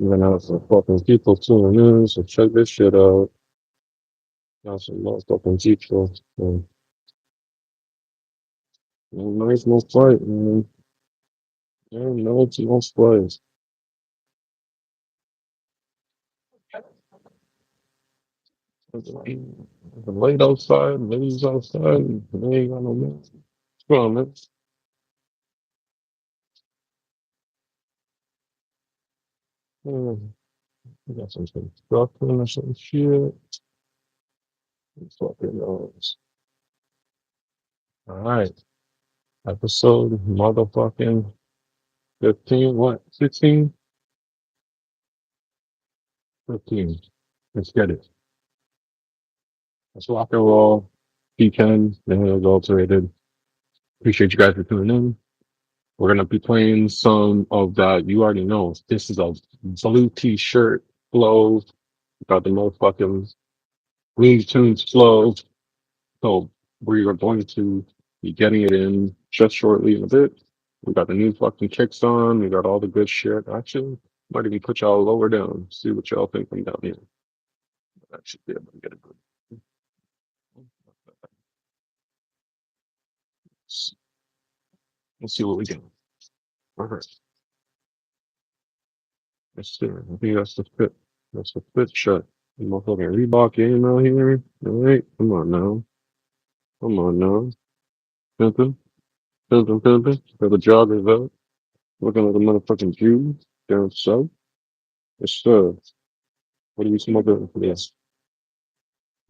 Even out some fucking people tuning in, so check this shit out. Got some motherfucking people. So, nice little fight, man. Yeah, no, it's no fight. The light outside, ladies outside, they ain't got no man. Come on, man. We got some construction or some shit. Fucking knows. All right. Episode motherfucking 15. What? 16? 15. Let's get it. Let's rock and roll. P10, the Hills Alterated. Appreciate you guys for tuning in. We're gonna be playing some of that. You already know. This is a blue t-shirt flow. Got the motherfucking Looney Tunes flow. So we are going to be getting it in just shortly in a bit. We got the new fucking kicks on. We got all the good shit. Actually, might even put y'all lower down. See what y'all think from down here. I should be able to get a good. Let's see what we get. All right. Let's see. I think that's the fit. That's the fit shot. The motherfucking Reebok game out here. All right. Come on now. Come on now. Pimpin'. Pimpin', pimpin'. Got the joggers out. Looking like a motherfucking Jew down south. Yes, sir. What are we smoking for this?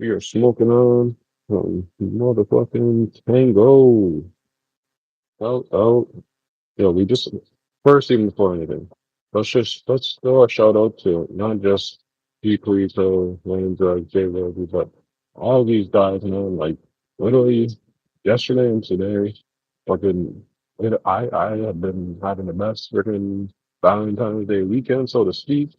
We are smoking on motherfucking Tango. Out, out. Yo, we just first even before anything. Let's throw a shout out to not just GPerico, LNDN, J but all these guys, man. Like literally yesterday and today, fucking I have been having the best freaking Valentine's Day weekend, so to speak.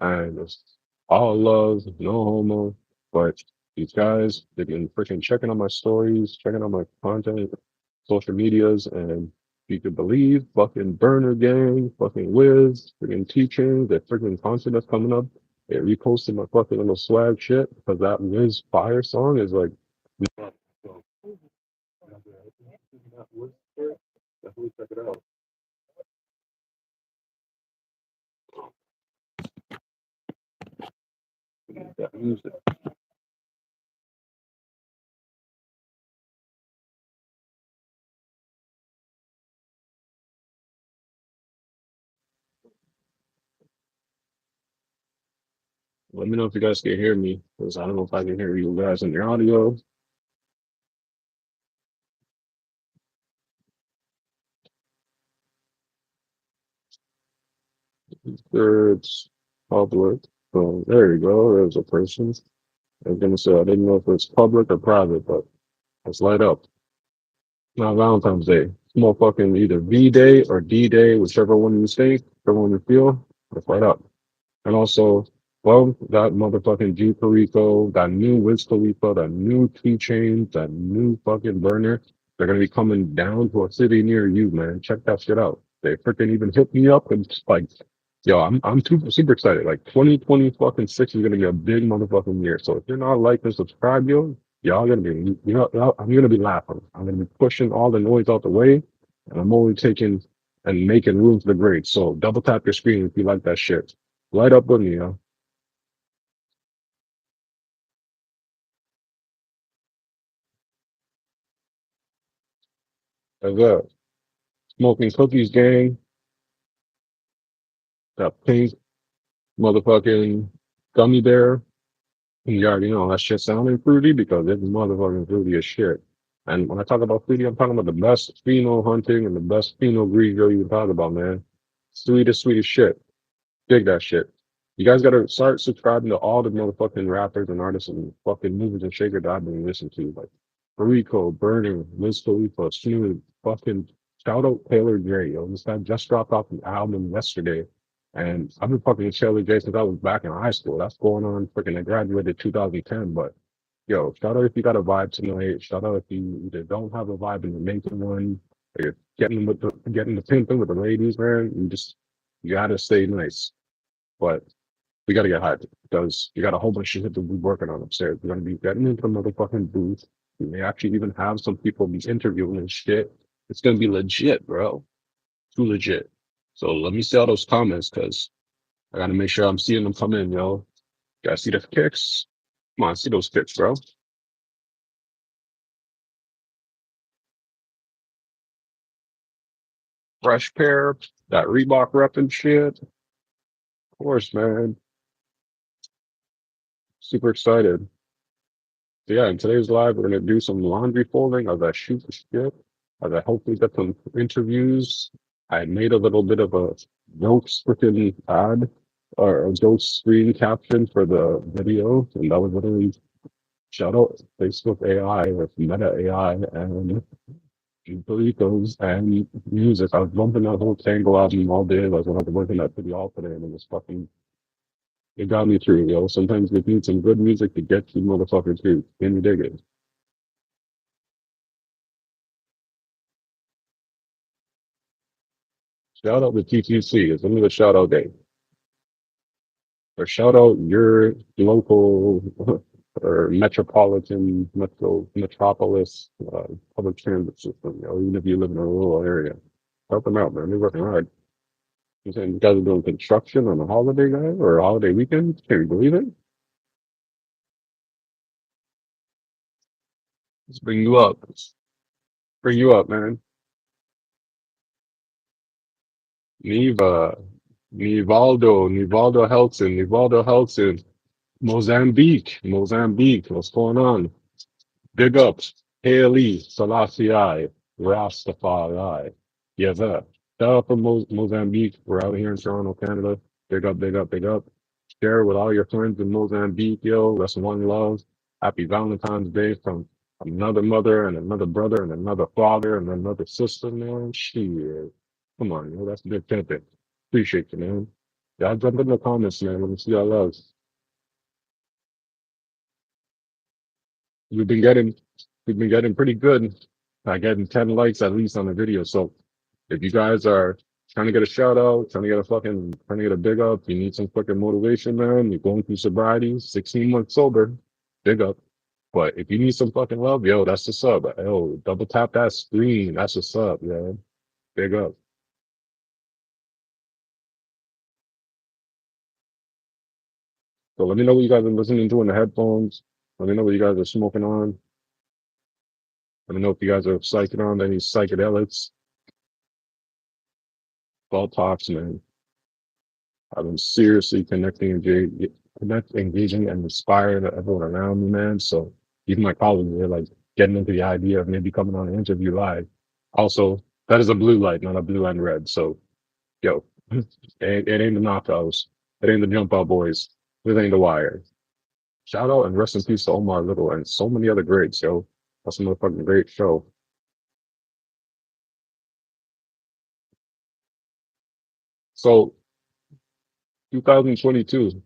And it's all love, no homo. But these guys, they've been freaking checking on my stories, checking on my content, social medias, and you could believe fucking Burner Gang, fucking Wiz, freaking teaching, the freaking concert that's coming up. They reposted my fucking little swag shit because that Wiz Fire song is like. Definitely check it out. That music. Let me know if you guys can hear me because I don't know if I can hear you guys in your audio. It's public. So there you go. There's a person. I was gonna say I didn't know if it's public or private, but let's light up. Now Valentine's Day. It's motherfucking either V Day or D Day, whichever one you say, whichever one you feel. Let's light up. And also, well, that motherfucking G Perico, that new Wiz Khalifa, that new keychain, that new fucking burner, they're gonna be coming down to a city near you, man. Check that shit out. They freaking even hit me up and just like, yo, I'm super excited. Like 2020 fucking six is gonna be a big motherfucking year. So if you're not like and subscribe, yo, y'all gonna be, I'm gonna be laughing. I'm gonna be pushing all the noise out the way, and I'm only taking and making room for the great. So double tap your screen if you like that shit. Light up with me, yo. As a smoking cookies gang, that pink motherfucking gummy bear. You already know that shit sounding fruity because it's motherfucking fruity as shit. And when I talk about fruity, I'm talking about the best pheno hunting and the best pheno grigio you can talk about, man. Sweetest, sweetest shit. Dig that shit. You guys gotta start subscribing to all the motherfucking rappers and artists and fucking movers and shakers that I've been listening to. Like Perico, Burner, Wiz Khalifa, Snoop, fucking shout out Taylor J. Yo, this guy just dropped off the album yesterday. And I've been fucking with Taylor J since I was back in high school. That's going on freaking I graduated 2010. But yo, shout out if you got a vibe tonight. Shout out if you either don't have a vibe and you're making one, or you're getting the pimping with the ladies, man. You gotta stay nice. but we gotta get hyped because we got a whole bunch of shit to be working on upstairs. We're gonna be getting into the motherfucking booth. We may actually even have some people be interviewing and shit. It's gonna be legit, bro. Too legit. So let me see all those comments because I gotta make sure I'm seeing them come in, yo. Gotta see the kicks. Come on, see those kicks, bro. Fresh pair, that Reebok rep and shit. Of course, man. Super excited. So yeah, in today's live, we're gonna do some laundry folding as I shoot the shit, as I hopefully get some interviews. I made a little bit of a jokes freaking ad or a joke screen caption for the video, and that was literally shout out Facebook AI with Meta AI and GPericos and music. I was bumping that whole Tango album all day. Like when I was working at City Hall today, and it was fucking. It got me through, yo. Sometimes you need some good music to get you motherfuckers through. Can you dig it? Shout out to TTC. It's only the shout out day. Or shout out your local or metropolis public transit system. You know, even if you live in a rural area, help them out, man. They're working hard. You saying you guys are doing construction on a holiday night or a holiday weekend? Can you believe it? Let's bring you up. Let's bring you up, man. Neva, Nivaldo Helton, Mozambique. What's going on? Big ups. Haley, Selassie, Rastafari. Yes, sir. Shout out from Mozambique. We're out here in Toronto, Canada. Big up, big up, big up. Share with all your friends in Mozambique, yo. That's one love. Happy Valentine's Day from another mother and another brother and another father and another sister, man. Shit. Come on, yo. That's big pimping. Appreciate you, man. Y'all jump in the comments, man. Let me see y'all love. We've been getting we've been getting pretty good at getting 10 likes at least on the video. So if you guys are trying to get a shout out, trying to get a big up, you need some fucking motivation, man. You're going through sobriety, 16 months sober, big up. But if you need some fucking love, yo, that's the sub. Yo, double tap that screen. That's what's up, yo. Big up. So let me know what you guys are listening to in the headphones. Let me know what you guys are smoking on. Let me know if you guys are psyching on any psychedelics. All talks, man. I've been seriously engaging, and inspiring everyone around me, man. So even my colleagues, they're like getting into the idea of maybe coming on an interview live. Also, that is a blue light, not a blue and red. So, yo, it ain't the knockouts. It ain't the jump out boys. This ain't the wire. Shout out and rest in peace to Omar Little and so many other greats, yo. That's a motherfucking great show. So 2022.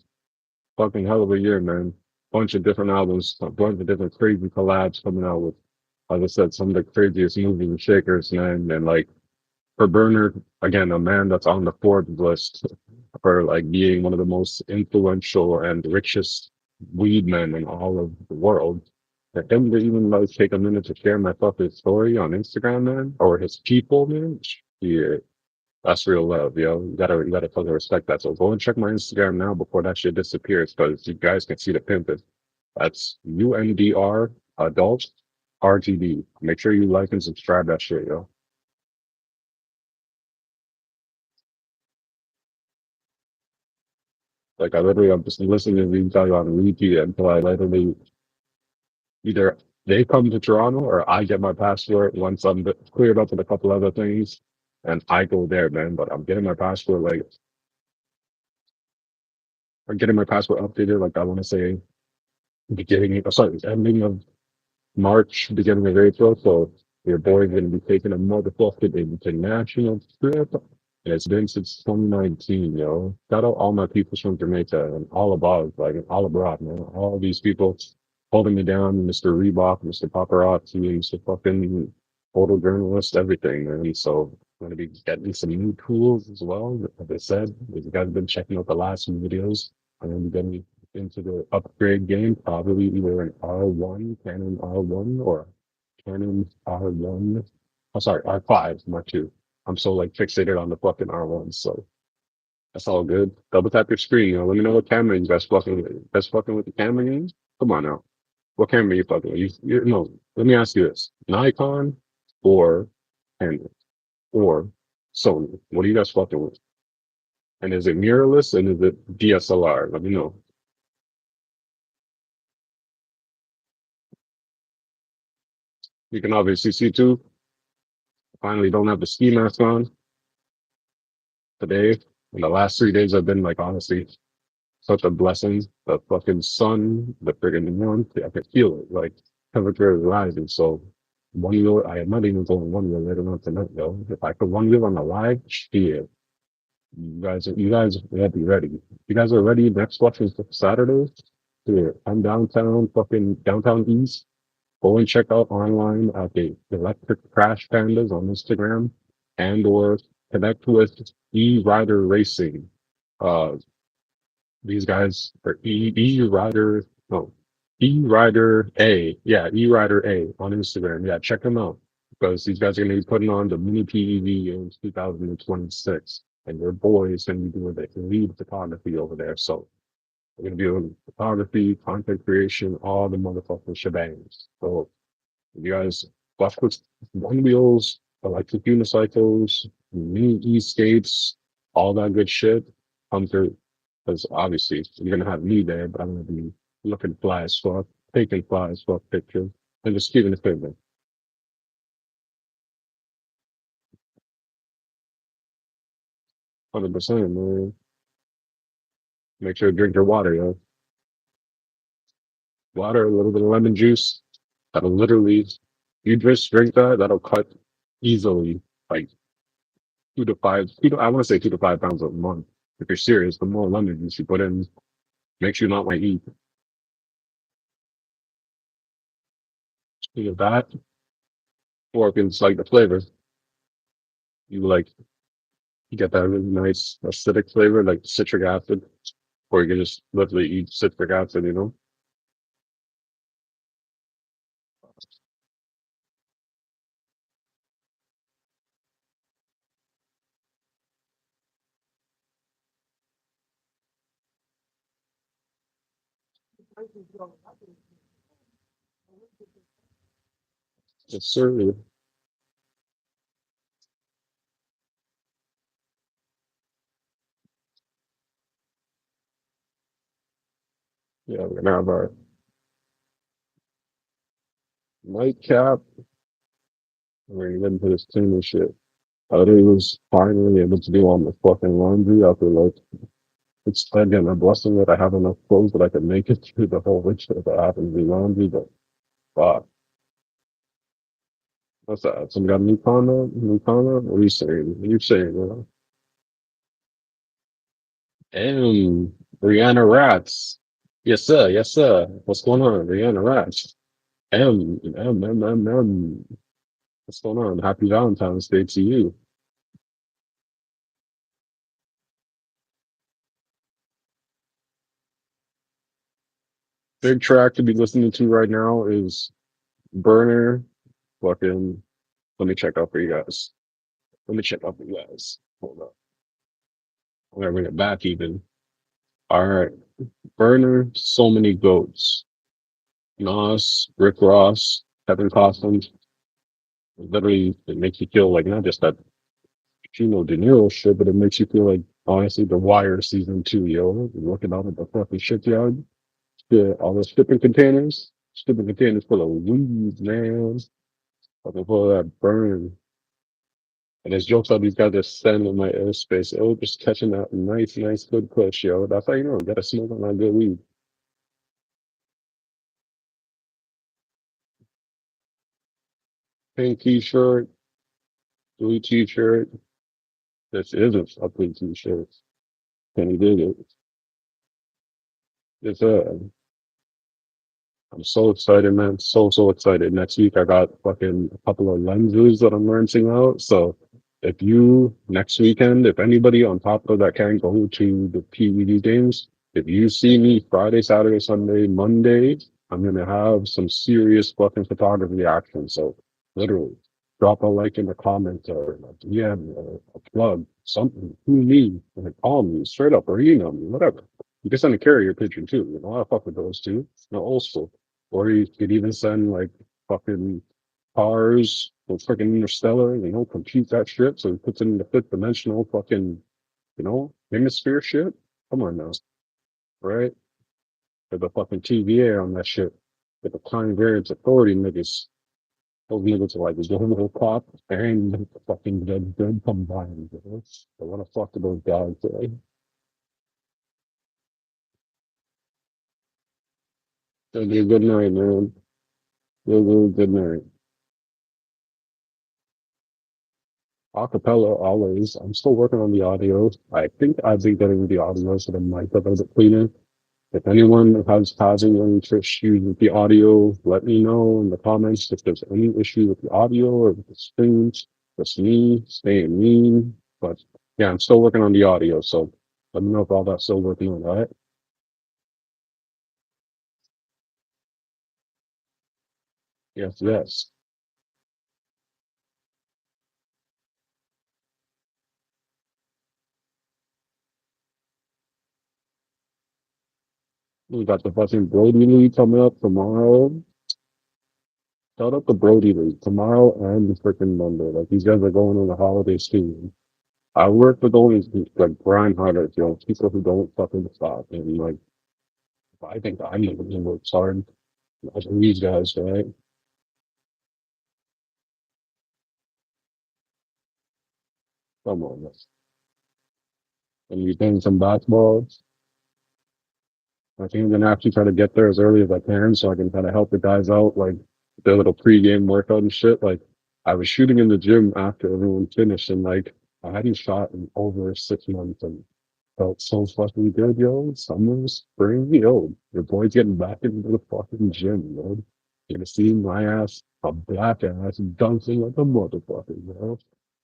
Fucking hell of a year, man. Bunch of different albums, a bunch of different crazy collabs coming out with, like I said, some of the craziest movers and shakers, man. And like for Burner, again, a man that's on the Forbes list for like being one of the most influential and richest weed men in all of the world. For him to even like take a minute to share my fucking story on Instagram, man, or his people, man. Yeah, that's real love, yo. You gotta fucking respect that. So go and check my Instagram now before that shit disappears, because you guys can see the pimping. That's UNDR adult RTD. Make sure you like and subscribe that shit, yo. Like I literally, I'm just listening to these guys on repeat until I literally either they come to Toronto or I get my passport once I'm cleared up with a couple other things, and I go there, man. But I'm getting my passport like I'm getting my passport updated. Like I want to say beginning, sorry, ending of March, beginning of April. So your boy's gonna be taking a motherfucking international trip. And it's been since 2019, yo. Shout out all my people from Jamaica and all above, like all abroad, man. All these people holding me down, Mr. Reebok, Mr. Paparazzi, Mr. fucking photojournalist, everything, man. So going to be getting some new tools as well. As I said, if you guys have been checking out the last few videos, I'm going to be getting into the upgrade game, probably either an R1, Canon R1, or Canon R1. Oh, sorry, R5, Mark II. I'm so like fixated on the fucking R1, so that's all good. Double tap your screen. Let me know what camera you guys fucking with. Best fucking with the camera games? Come on now. What camera you fucking with? No, let me ask you this. Nikon or Canon or Sony? What are you guys fucking with? And is it mirrorless and is it DSLR? Let me know. You can obviously see too. Finally don't have the ski mask on today. And the last 3 days have been like honestly such a blessing. The fucking sun, the friggin' warmth, I can feel it. Like temperature is rising. So one wheel, I am not even going one wheel later on tonight though. If I could one wheel on the live, shit. You guys have to be ready. You guys are ready next watch is Saturday. Here, I'm downtown, fucking downtown East. Go and check out online at the Electric Crash Pandas on Instagram and or connect with E-Rider Racing. Uh, these guys are E-Rider, no, E-Rider A. Yeah, E-Rider A on Instagram. Yeah, check them out because these guys are going to be putting on the Mini PEV in 2026. And your boy is going to be doing the lead photography over there. So we're going to be doing photography, content creation, all the motherfucking shebangs. So if you guys left with one wheels, electric unicycles, mini e-skates, all that good shit, come through. Because obviously you're gonna have me there, but I'm gonna be looking fly as fuck, taking fly as fuck pictures, and just keeping it moving. 100%, man. Make sure to drink your water, yo. Water, a little bit of lemon juice. That'll literally, you just drink that, that'll cut easily like 2 to 5, I want to say 2 to 5 pounds a month. If you're serious, the more lemon juice you put in, makes you not want to eat. Either that, or if it's like the flavor, you like, you get that really nice acidic flavor, like citric acid, or you can just literally eat citric acid. It's certainly, yeah, we're gonna have our nightcap. We're gonna get into this team and shit. I was finally able to do all my fucking laundry after like, it's again a blessing that I have enough clothes that I can make it through the whole week if I happen to do laundry, but fuck. What's that? Some got a new condo? New condo? What are you saying? What are you saying, man? Rihanna Rats. Yes, sir. Yes, sir. What's going on? Rihanna Rats. M. What's going on? Happy Valentine's Day to you. Big track to be listening to right now is Burner. Fucking, let me check out for you guys. Let me check out for you guys. Hold up. I'm gonna bring it back even. All right. Burner, so many goats. Nas, Rick Ross, Kevin Costner. Literally, it makes you feel like not just that De Niro shit, but it makes you feel like honestly The Wire season 2, yo. You're looking out at the fucking shipyard. Yeah, all those shipping containers full of weed, man. Fucking full of that burn. And there's jokes how these guys are standing in my airspace. Oh, just catching that nice, good push, yo. That's how you know. You gotta smoke on that good weed. Pink t-shirt, blue t-shirt. This isn't a pink t-shirt. Can you dig it? It's I'm so excited, man. So excited. Next week I got fucking a couple of lenses that I'm renting out. So if you next weekend, if anybody on top of that can go to the PED games, if you see me Friday, Saturday, Sunday, Monday, I'm gonna have some serious fucking photography action. So literally, drop a like in the comments or a DM or a plug, something. Who me? Like call me straight up or email me, whatever. You can send a carrier pigeon too. You know, I fuck with those too. No old school. Or you could even send like fucking cars or freaking interstellar, compute that shit. So it puts it in the fifth dimensional fucking, hemisphere shit. Come on now, right? With the fucking TVA on that shit. With the time variance authority niggas. Those niggas are like the whole clock and the fucking dead combined. I want to fuck to those guys today. It'll be a good night, man. It'll be a good night. Acapella always. I'm still working on the audio. I think I've been getting the audio so the mic a little bit cleaner. If anyone has causing any issues with the audio, let me know in the comments if there's any issue with the audio or with the streams. Just me staying mean. But yeah, I'm still working on the audio, so let me know if all that's still working on, all right? Yes, yes. We got the fucking Brody League coming up tomorrow. Shout out the Brody League tomorrow and the freaking Monday. Like these guys are going on the holiday scheme. I work with only like grind harder, people who don't fucking stop. And like I think I'm the one who works hard. As these guys, right? Come on, man. And you playing some basketball. I think I'm gonna actually try to get there as early as I can so I can kind of help the guys out, like their little pregame workout and shit. Like I was shooting in the gym after everyone finished, and like I hadn't shot in over 6 months, and felt so fucking good, yo. Summer, spring, yo. Your boy's getting back into the fucking gym, yo. You're gonna see my ass, a black ass, dancing like a motherfucker, yo.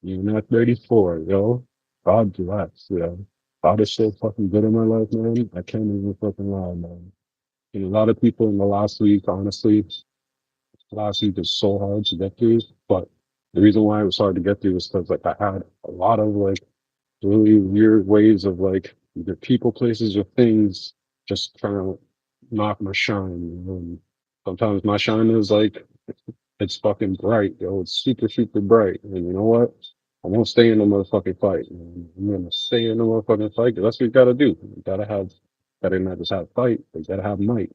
Even at 34, yo. God bless, yo. God is so fucking good in my life, man. I can't even fucking lie, man. And a lot of people in the last week, honestly, last week is so hard to get through. But the reason why it was hard to get through is because like I had a lot of like really weird ways of like either people, places, or things just trying to knock my shine. And sometimes my shine is like it's fucking bright, yo. It's super, super bright. And you know what? I won't stay in the motherfucking fight. Man. I'm gonna stay in the motherfucking fight 'cause that's what you gotta do. You gotta not just have fight, but you gotta have might.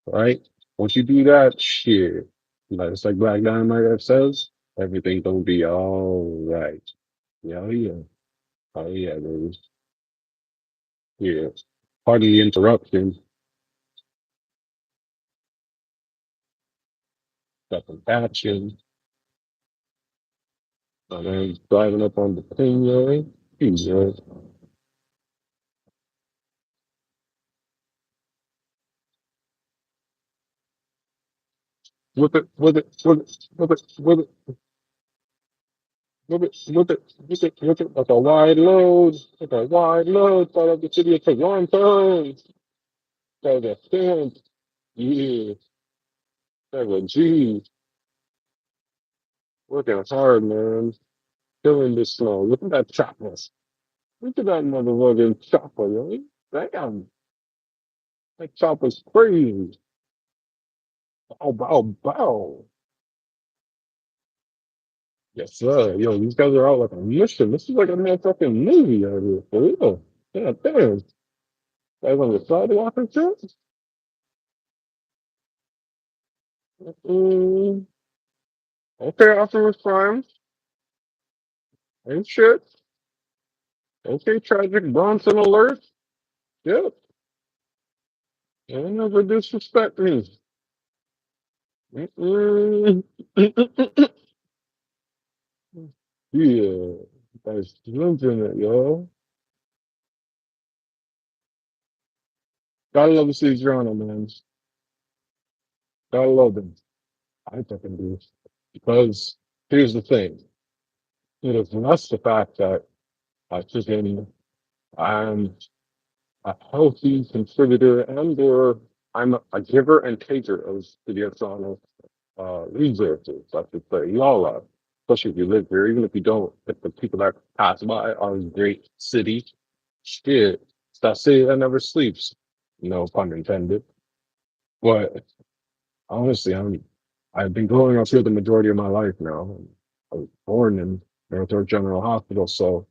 Right? Once you do that, shit, like it's like Black Dynamite says, everything gonna be all right. Yeah, oh yeah. Oh yeah, baby. Yeah. Pardon the interruption. Got some action. And then driving up on the thing, yo. Jesus. Whip it, whip it, whip it, whip it, whip it, whip it, whip it, whip it, whip it. Like a wide load. Like a wide load. Fall up the city of Toronto. Like a stamp. Yeah. Like a G. Working hard, man. Killing this snow. Look at that chopper. Look at that motherfucking chopper, yo. Damn. That chopper's crazy. Bow, bow, bow. Yes, sir. Yo, these guys are out like a mission. This is like a motherfucking movie out here, for real. Yeah, damn. Guys on the sidewalk and shit. Mm, okay, Optimus Prime. Ain't shit. Okay, Tragic Bronson alert. Yep. Ain't never disrespect me. Mm-mm. Yeah. That's losing it, yo. Gotta love the City Toronto, man. Gotta love them. I fucking do. Because here's the thing. It is less the fact that I freaking I'm a healthy contributor and or I'm a giver and taker of the external resources, I should say. You all are, especially if you live here, even if you don't, if the people that pass by are in great city, shit, it's that city that never sleeps. No pun intended. But honestly, I've been growing up here the majority of my life now. I was born in North General Hospital, so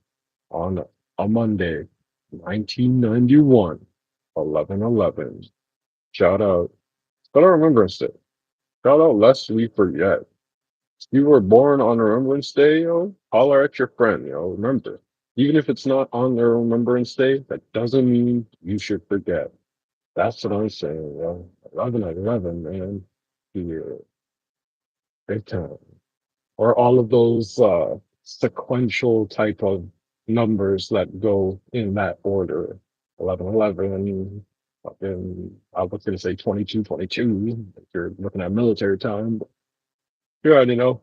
on a Monday, 1991, 11/11. Shout out. But I remember it. Shout out lest we forget. If you were born on Remembrance Day, yo, holler at your friend, yo. Remember, even if it's not on their Remembrance Day, that doesn't mean you should forget. That's what I'm saying, yo. 11/11, man. Yeah, big time. Or all of those sequential type of numbers that go in that order. 11/11, fucking, I was going to say 22/22, if you're looking at military time. But you already know.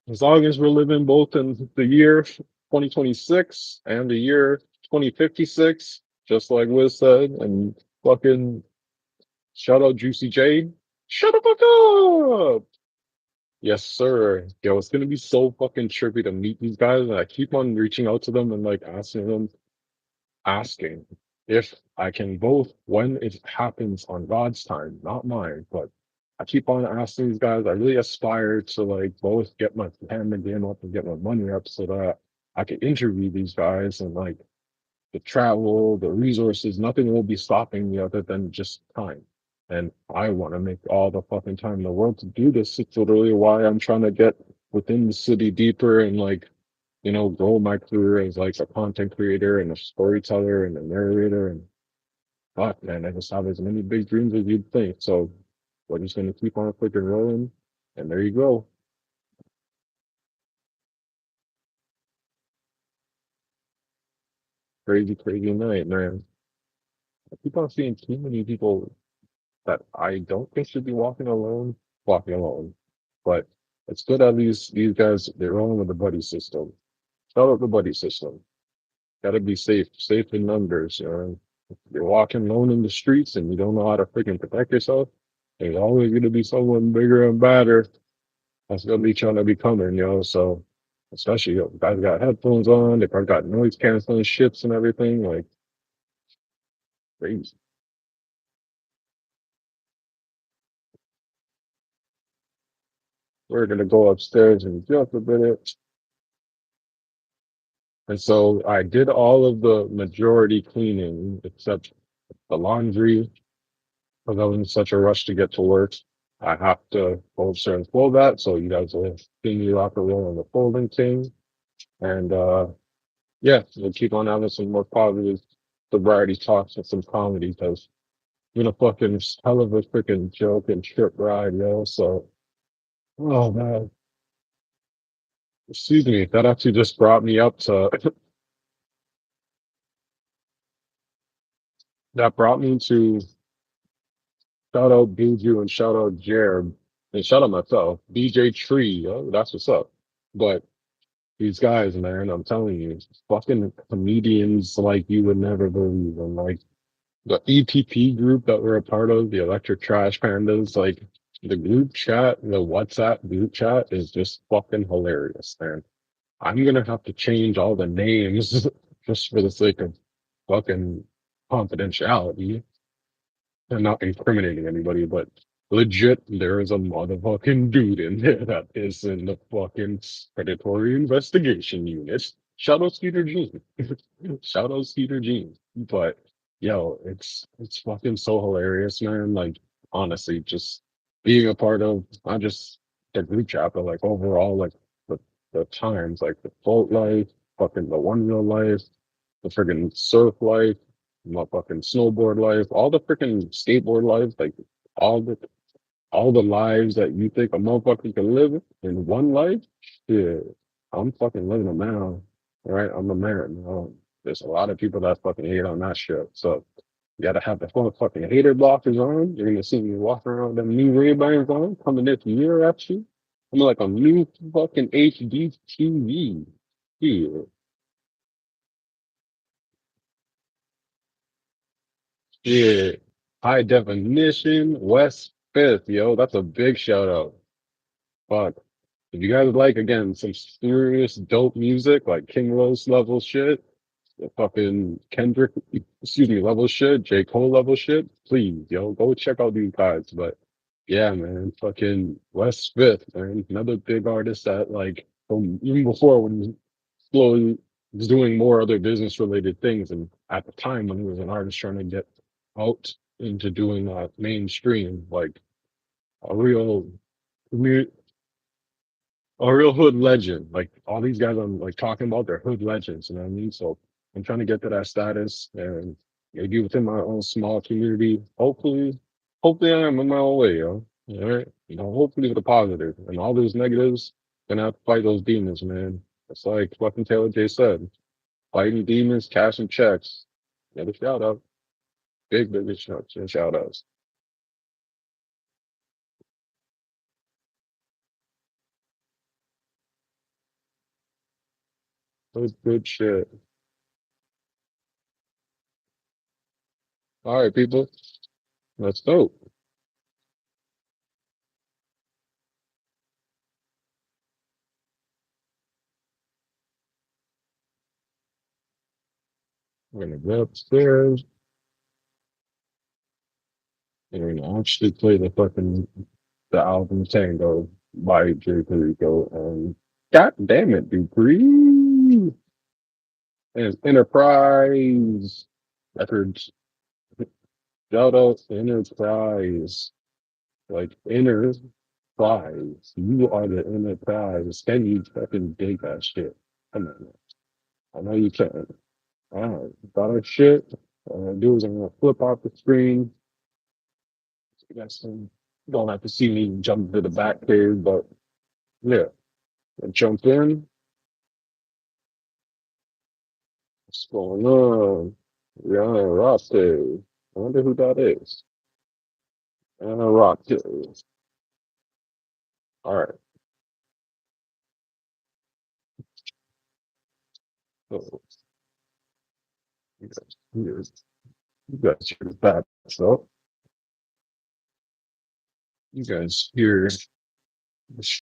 As long as we're living both in the year 2026 and the year 2056, just like Wiz said, and fucking shout out Juicy J. Shut the fuck up! Yes, sir. Yo, it's gonna be so fucking trippy to meet these guys. And I keep on reaching out to them and like asking if I can both when it happens on God's time, not mine. But I keep on asking these guys. I really aspire to like both get my hand in the game up and get my money up so that I can interview these guys and like the travel, the resources, nothing will be stopping me other than just time. And I want to make all the fucking time in the world to do this. It's literally why I'm trying to get within the city deeper and like, grow my career as like a content creator and a storyteller and a narrator. And fuck, man, I just have as many big dreams as you'd think. So we're just gonna keep on freaking rolling. And there you go. Crazy, crazy night, man. I keep on seeing too many people that I don't think should be walking alone. But it's good at least these guys, they're rolling with the buddy system. Shout out the buddy system. Gotta be safe, safe in numbers. If you're walking alone in the streets and you don't know how to freaking protect yourself, there's always gonna be someone bigger and badder that's gonna be trying to be coming, So especially guys got headphones on, they probably got noise canceling shits and everything, like crazy. We're gonna go upstairs in just a minute. And so I did all of the majority cleaning except the laundry because I was in such a rush to get to work. I have to go upstairs and fold that. So you guys will see me rock and roll on the folding thing. And yeah, we'll keep on having some more positive sobriety talks and some comedy because it's been a fucking hell of a freaking joke and trip ride, So, oh man, excuse me. That actually just brought me up to, that brought me to shout out Buju and shout out Jer and shout out myself, DJ Tree. Oh, that's what's up. But these guys, man, I'm telling you, fucking comedians like you would never believe. And like the EPP group that we're a part of, the Electric Trash Pandas, like the group chat, the WhatsApp group chat is just fucking hilarious, man. I'm gonna have to change all the names just for the sake of fucking confidentiality and not incriminating anybody, but legit, there is a motherfucking dude in there that is in the fucking predatory investigation unit. Shout out Skeeter Jean. Shout out Skeeter Jean. But yo, it's fucking so hilarious, man. Like honestly, just being a part of not just the group chat, but like overall, like the the times, like the boat life, fucking the one real life, the friggin' surf life, my fucking snowboard life, all the freaking skateboard life, like all the all the lives that you think a motherfucker can live in one life, yeah, I'm fucking living them now. Right? I'm a man. There's a lot of people that fucking hate on that shit. So you gotta have the fucking hater blockers on. You're gonna see me walking around with them new Ray-Bans on, coming this year at you. I'm like a new fucking HD TV. Here. Yeah. High definition, West Fifth, yo. That's a big shout out. Fuck. If you guys like, again, some serious dope music, like King Los level shit, fucking Kendrick, excuse me, level shit, J. Cole level shit, please, yo, go check out these guys. But yeah, man, fucking West Fifth, man, another big artist that, like, from even before when he slowly was doing more other business related things. And at the time when he was an artist trying to get out into doing mainstream, like a real a real hood legend. Like all these guys I'm like talking about, they're hood legends, you know what I mean? So I'm trying to get to that status and maybe within my own small community. Hopefully I am on my own way, yo. All right. You know, hopefully with a positive. And all those negatives, gonna have to fight those demons, man. It's like fucking Taylor J said. Fighting demons, cashing checks. Another shout out. Big shout outs. Good shit. All right, people. Let's go. We're gonna go upstairs. And we're gonna actually play the album Tango by GPerico and God damn it, Dupri. And Enterprise Records. Shout out to Enterprise. Like Enterprise. You are the Enterprise. Can you fucking dig that shit? Come on, man. I know you can. Alright, got our shit. What I'm gonna do is I'm gonna flip off the screen. You guys don't have to see me jump to the back cave, but yeah, I jump in. What's going on? Rihanna Rotte. I wonder who that is. Rihanna Rotte. All right. So you guys hear that? So you guys hear the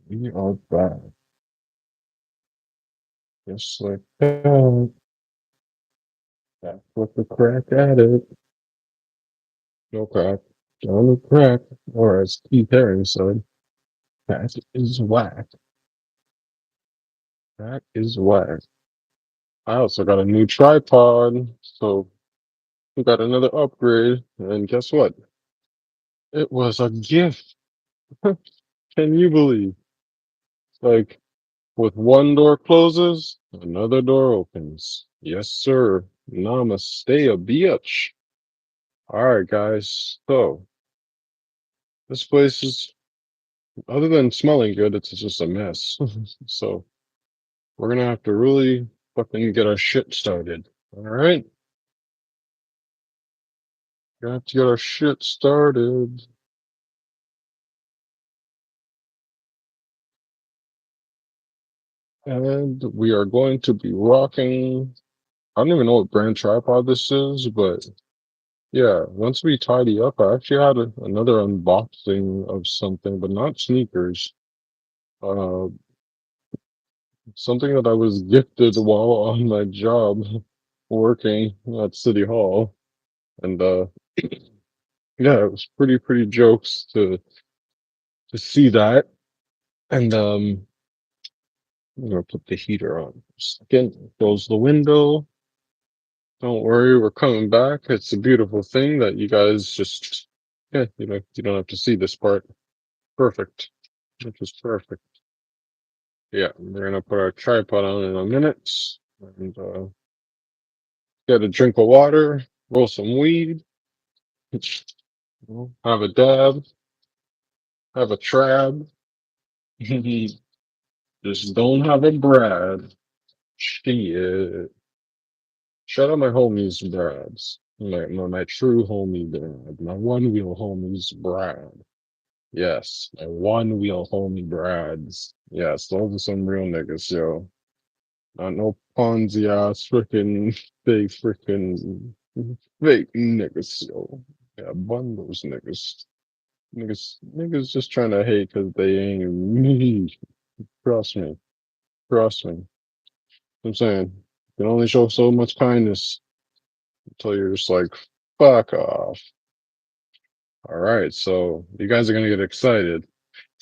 we are back. Just like that. Back with the crack at it. No crack. On the crack. Or as Keith Haring said, that is whack. That is whack. I also got a new tripod. So we got another upgrade. And guess what? It was a gift. Can you believe? Like, with one door closes, another door opens. Yes, sir. Namaste, a bitch. All right, guys. So, this place is, other than smelling good, it's just a mess. So, we're gonna have to really fucking get our shit started. All right? Gonna have to get our shit started. And we are going to be rocking. I don't even know what brand tripod this is, but yeah, once we tidy up, I actually had another unboxing of something, but not sneakers. Uh, something that I was gifted while on my job working at City Hall. And yeah, it was pretty jokes to see that. And I'm gonna put the heater on. Second, close the window. Don't worry, we're coming back. It's a beautiful thing that you guys just, yeah, you don't have to see this part. Perfect. Which is perfect. Yeah, we're gonna put our tripod on in a minute and get a drink of water, roll some weed. Have a dab, have a trab. Just don't have a Brad. Shit. Shout out my homies, Brads. My true homie Brad. My one wheel homies, Brad. Yes, my one wheel homie Brads. Yes, those are some real niggas, yo. Not no Ponzi ass fake niggas, yo. Yeah, bun those niggas. Niggas just trying to hate because they ain't me. Trust me. Trust me. I'm saying you can only show so much kindness until you're just like, fuck off. All right, so you guys are gonna get excited.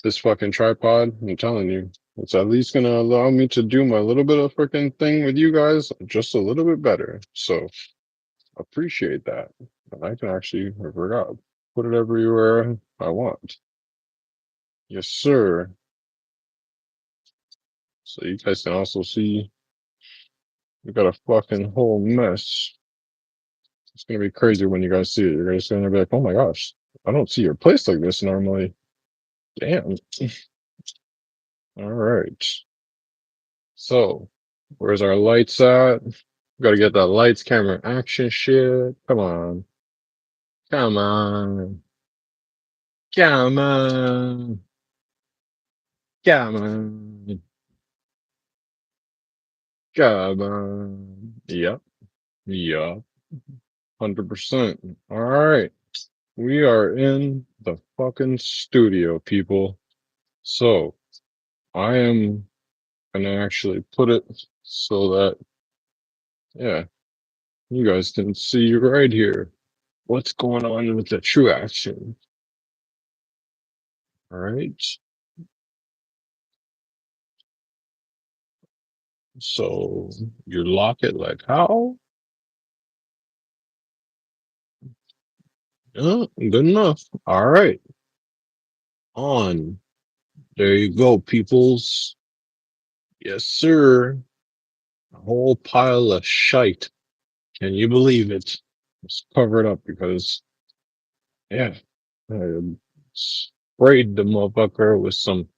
This fucking tripod, I'm telling you, it's at least gonna allow me to do my little bit of freaking thing with you guys just a little bit better. So appreciate that. And I can actually put it everywhere I want. Yes, sir. So you guys can also see we got a fucking whole mess. It's gonna be crazy when you guys see it. You're guys gonna be like, oh my gosh, I don't see your place like this normally. Damn. All right. So where's our lights at? Gotta get that lights, camera, action shit. Come on. Come on. Come on. Come on. Come on. Yep. Yep. 100%. All right. We are in the fucking studio, people. So I am gonna actually put it so that, yeah, you guys can see right here what's going on with the true action. All right. So you lock it like how? Yeah, good enough. All right. On. There you go, peoples. Yes, sir. A whole pile of shite. Can you believe it? Just cover it up because, yeah, I sprayed the motherfucker with some,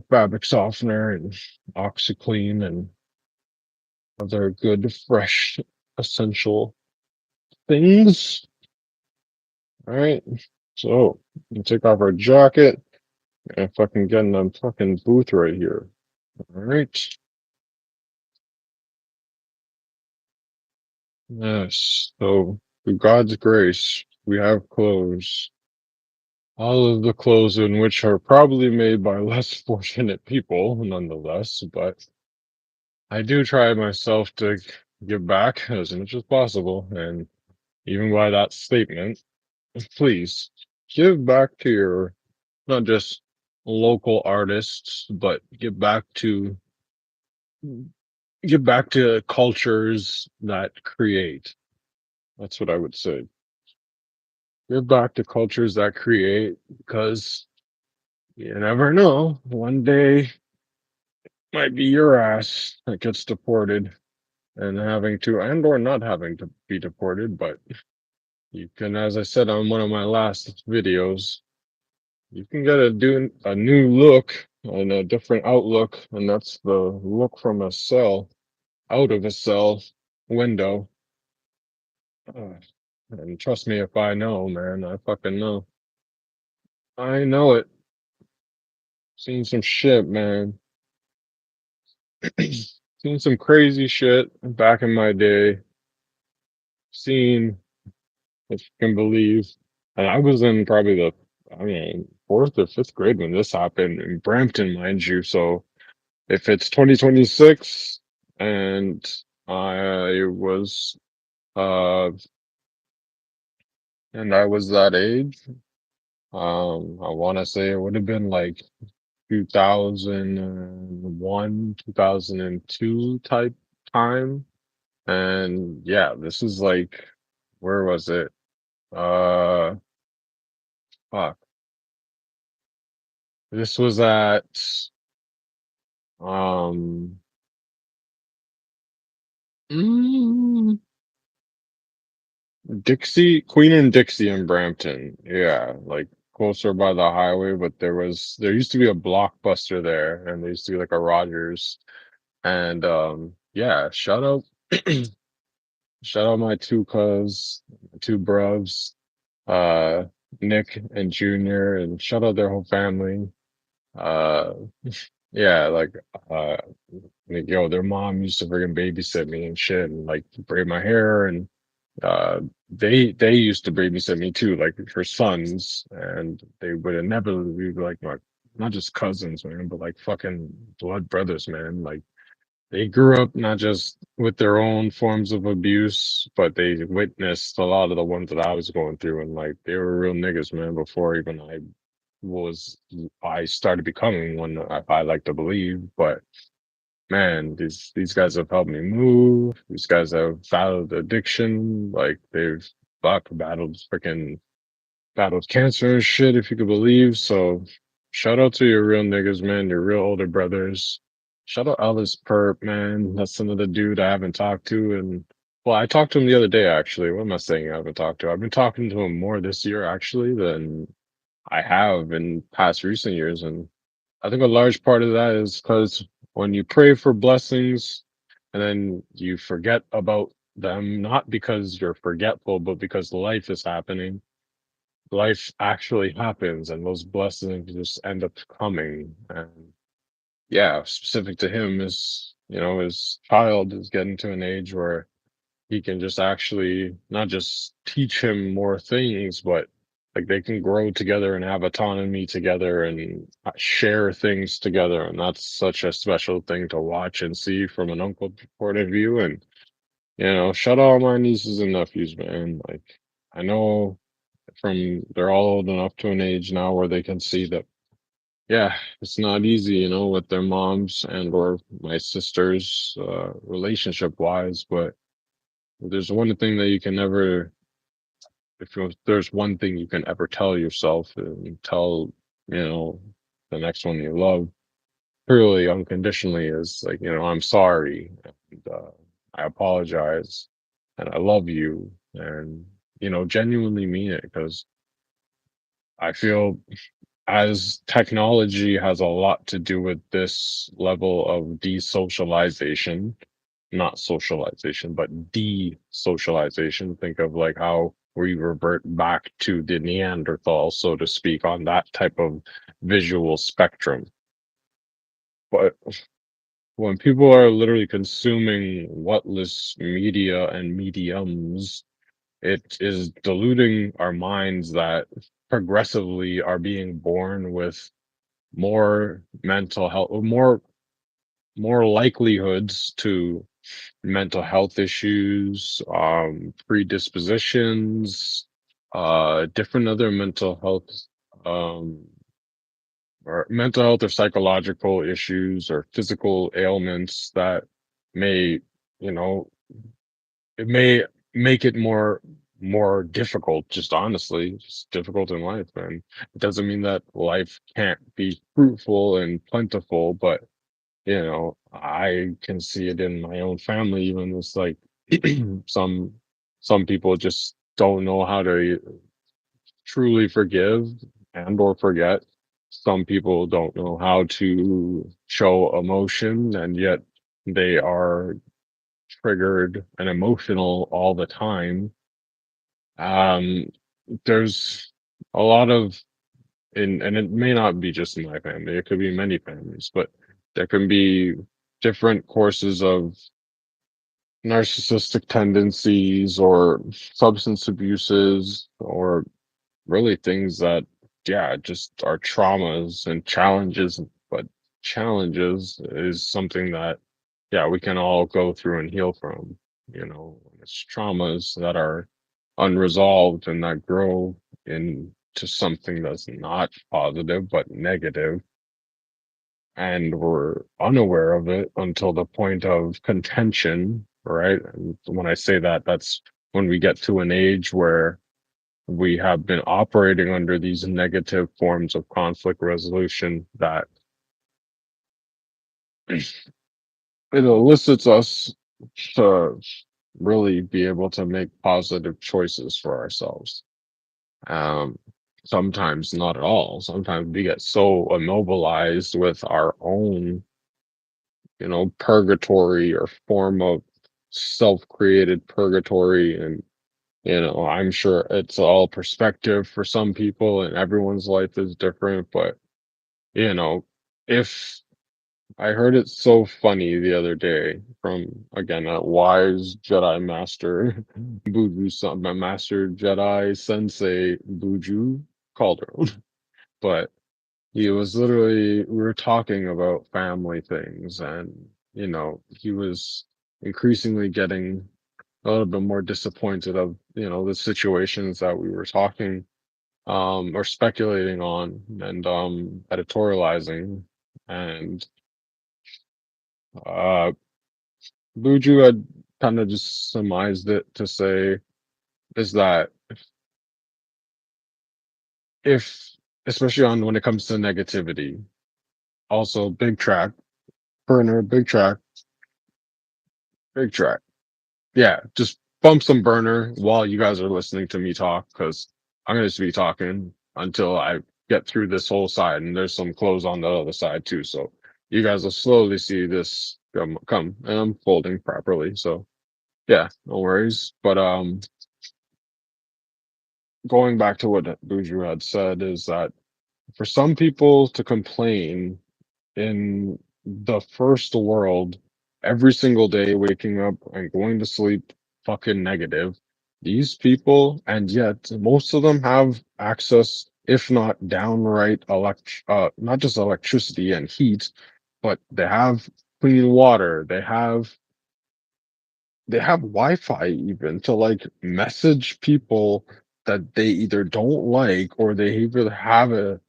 fabric softener and OxyClean and other good, fresh, essential things. All right. So, we take off our jacket and fucking get in the fucking booth right here. All right. Yes. So, through God's grace, we have clothes. All of the clothes in which are probably made by less fortunate people, nonetheless, but I do try myself to give back as much as possible. And even by that statement, please give back to your, not just local artists, but give back to cultures that create. That's what I would say. Give back to cultures that create because you never know. One day might be your ass that gets deported and having to, and or not having to be deported, but you can, as I said on one of my last videos, you can get a new look and a different outlook, and that's the look from a cell, out of a cell window. And trust me, if I know, man, I fucking know. I know it. Seen some shit, man. Seen some crazy shit back in my day. Seen, if you can believe, and I was in probably I mean, fourth or fifth grade when this happened in Brampton, mind you. So if it's 2026 and I was, uh, and I was that age, I want to say it would have been like 2001, 2002 type time. And yeah, this is like, where was it? Uh, fuck. This was at, um, mm, Dixie, Queen and Dixie in Brampton. Yeah, like closer by the highway, but there used to be a Blockbuster there, and there used to be like a Rogers. And yeah, shout out my two bruvs, uh Nick and Junior, and shout out their whole family. Uh yeah, uh yo, their mom used to freaking babysit me and shit and like braid my hair, and uh they used to babysit me too, like her sons, and they would inevitably be like my not just cousins, man, but like fucking blood brothers, man. Like they grew up not just with their own forms of abuse, but they witnessed a lot of the ones that I was going through, and like they were real niggas, man, before even was I started becoming one, I like to believe. But man, these guys have helped me move. These guys have battled addiction. Like they've battled freaking battled cancer and shit, if you could believe. So shout out to your real niggas, man, your real older brothers. Shout out Ellis Perp, man. That's another dude I haven't talked to. And well, I talked to him the other day, actually. What am I saying I haven't talked to? I've been talking to him more this year, actually, than I have in past recent years. And I think a large part of that is because when you pray for blessings and then you forget about them, not because you're forgetful, but because life is happening, life actually happens and those blessings just end up coming. And yeah, specific to him is, his child is getting to an age where he can just actually not just teach him more things, but like they can grow together and have autonomy together and share things together. And that's such a special thing to watch and see from an uncle point of view. And, shout out all my nieces and nephews, man. Like, I know they're all old enough to an age now where they can see that, yeah, it's not easy, with their moms and or my sisters, relationship wise. But there's one thing that you can never, if there's one thing you can ever tell yourself and tell, the next one you love, purely unconditionally, is like, I'm sorry, and I apologize, and I love you, and genuinely mean it, because I feel as technology has a lot to do with this level of desocialization, not socialization, but desocialization. Think of like how we revert back to the Neanderthal, so to speak, on that type of visual spectrum. But when people are literally consuming whatless media and mediums, it is diluting our minds that progressively are being born with more mental health, or more likelihoods to mental health issues, predispositions, different other um, mental health or psychological issues or physical ailments that may, you know, it may make it more difficult, just honestly, just difficult in life. And it doesn't mean that life can't be fruitful and plentiful, but I can see it in my own family. Even it's like some some people just don't know how to truly forgive and or forget. Some people don't know how to show emotion, and yet they are triggered and emotional all the time. Um, there's a lot of, and it may not be just in my family, it could be many families, but there can be different courses of narcissistic tendencies or substance abuses, or really things that, yeah, just are traumas and challenges. But challenges is something that, yeah, we can all go through and heal from. It's traumas that are unresolved and that grow into something that's not positive but negative, and we're unaware of it until the point of contention, right? And when I say that, that's when we get to an age where we have been operating under these negative forms of conflict resolution, that it elicits us to really be able to make positive choices for ourselves. Um, Sometimes not at all. Sometimes we get so immobilized with our own, purgatory or form of self-created purgatory. And, I'm sure it's all perspective for some people and everyone's life is different. But, you know, if I heard it so funny the other day from, again, a wise Jedi master, Buju, my master Jedi sensei, Buju Calderon. But he was literally, we were talking about family things, and, he was increasingly getting a little bit more disappointed of, the situations that we were talking, or speculating on and, editorializing. And, uh, Buju had kind of just surmised it to say is that if, especially on when it comes to negativity, also big track, burner, big track. Yeah, just bump some burner while you guys are listening to me talk, because I'm gonna just be talking until I get through this whole side, and there's some clothes on the other side too. So you guys will slowly see this come, and I'm folding properly. So yeah, no worries. But going back to what Buju had said is that for some people to complain in the first world every single day, waking up and going to sleep fucking negative, these people, and yet most of them have access, if not downright not just electricity and heat, but they have clean water, they have Wi-Fi even to like message people that they either don't like or they either have a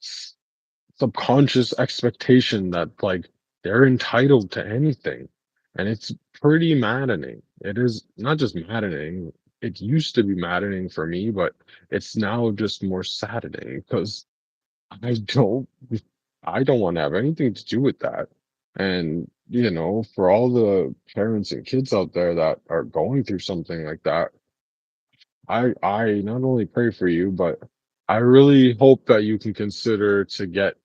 s- subconscious expectation that like they're entitled to anything. And it's pretty maddening. It is not just maddening. It used to be maddening for me, but it's now just more saddening because I don't I don't want to have anything to do with that. And, for all the parents and kids out there that are going through something like that, I not only pray for you, but I really hope that you can consider to get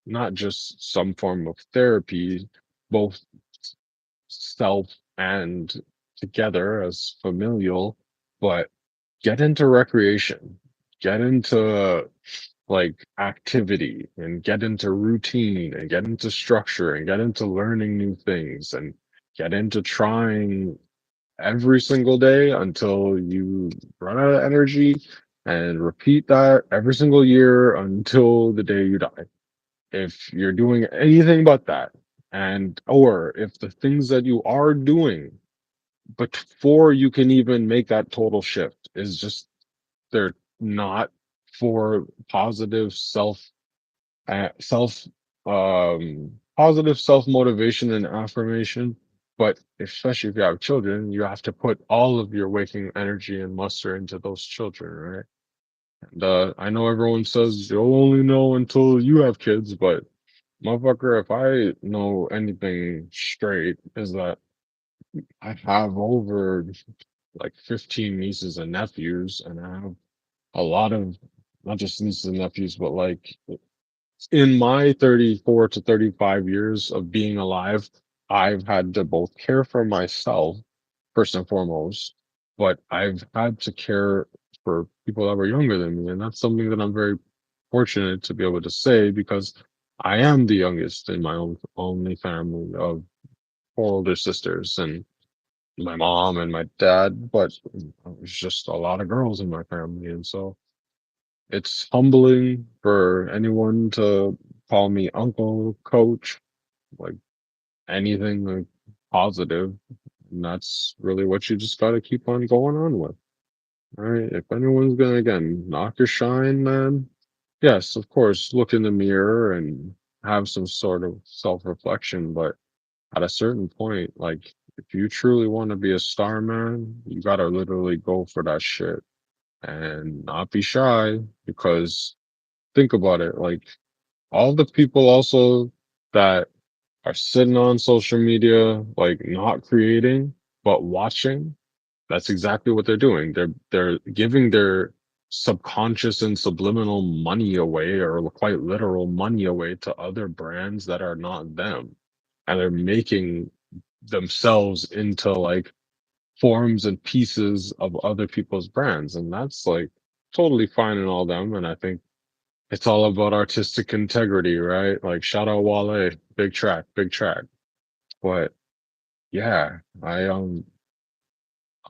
not just some form of therapy, both self and together as familial, but get into recreation, get into like activity and get into routine and get into structure and get into learning new things and get into trying every single day until you run out of energy and repeat that every single year until the day you die. If you're doing anything but that, and or if the things that you are doing before you can even make that total shift is just they're not for positive self positive self motivation and affirmation. But especially if you have children, you have to put all of your waking energy and muster into those children, right? And I know everyone says you'll only know until you have kids, but motherfucker, if I know anything straight, is that I have over like 15 nieces and nephews, and I have a lot of not just nieces and nephews, but like in my 34 to 35 years of being alive, I've had to both care for myself, first and foremost, but I've had to care for people that were younger than me. And that's something that I'm very fortunate to be able to say because I am the youngest in my own only family of four older sisters and my mom and my dad, but it's just a lot of girls in my family. And so it's humbling for anyone to call me uncle, coach, like anything like positive. And that's really what you just got to keep on going on with. Right? If anyone's gonna again knock your shine, man, yes, of course, look in the mirror and have some sort of self-reflection. But at a certain point, like if you truly want to be a star, man, you gotta literally go for that shit and not be shy because think about it, like all the people also that are sitting on social media, like not creating, but watching. That's exactly what they're doing. They're giving their subconscious and subliminal money away, or quite literal money away, to other brands that are not them. And they're making themselves into like forms and pieces of other people's brands. And that's like totally fine and all them. And I think it's all about artistic integrity, right? Like shout out Wale, big track, big track. But yeah,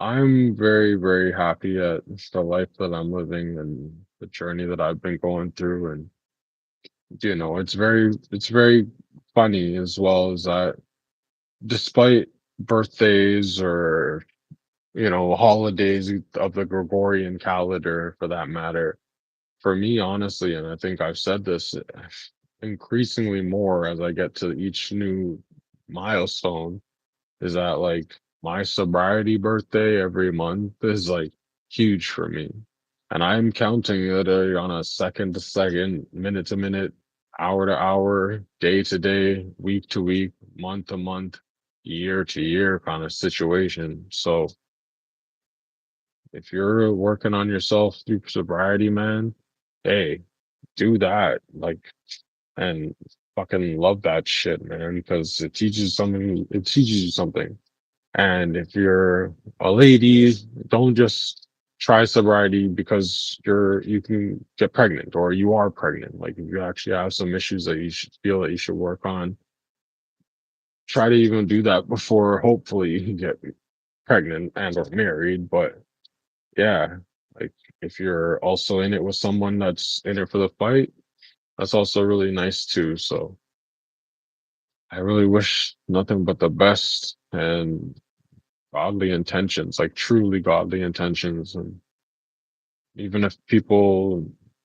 I'm very, very happy at the life that I'm living and the journey that I've been going through. And it's very funny as well, as that despite birthdays or holidays of the Gregorian calendar for that matter, for me, honestly, and I think I've said this increasingly more as I get to each new milestone, is that like my sobriety birthday every month is like huge for me. And I'm counting it on a second to second, minute to minute, hour to hour, day to day, week to week, month to month, year to year kind of situation. So if you're working on yourself through sobriety, man, hey, do that. Like, and fucking love that shit, man, because it teaches you something. And if you're a lady, don't just try sobriety because you can get pregnant or you are pregnant. Like if you actually have some issues that you should feel that you should work on, try to even do that before hopefully you get pregnant and or married. But yeah, like if you're also in it with someone that's in it for the fight, that's also really nice too. So I really wish nothing but the best and godly intentions, like truly godly intentions. And even if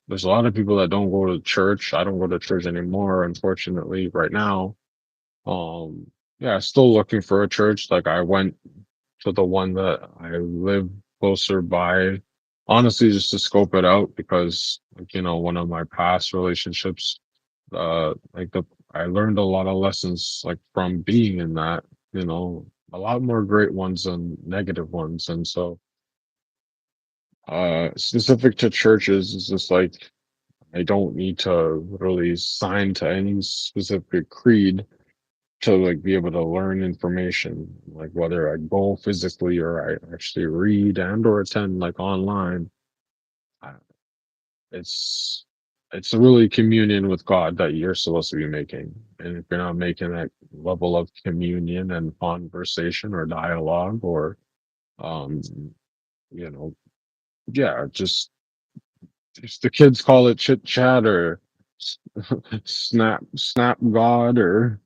there's a lot of people that don't go to church. I don't go to church anymore, unfortunately, right now. Yeah, still looking for a church. Like I went to the one that I live closer by, honestly, just to scope it out because, like, one of my past relationships, I learned a lot of lessons like from being in that, a lot more great ones than negative ones. And so, specific to churches, it's just like I don't need to really sign to any specific creed to like be able to learn information, like whether I go physically or I actually read and or attend like online. uh, It's it's really communion with God that you're supposed to be making. And if you're not making that level of communion and conversation or dialogue or um you know yeah, just if the kids call it chit chat or s- snap god or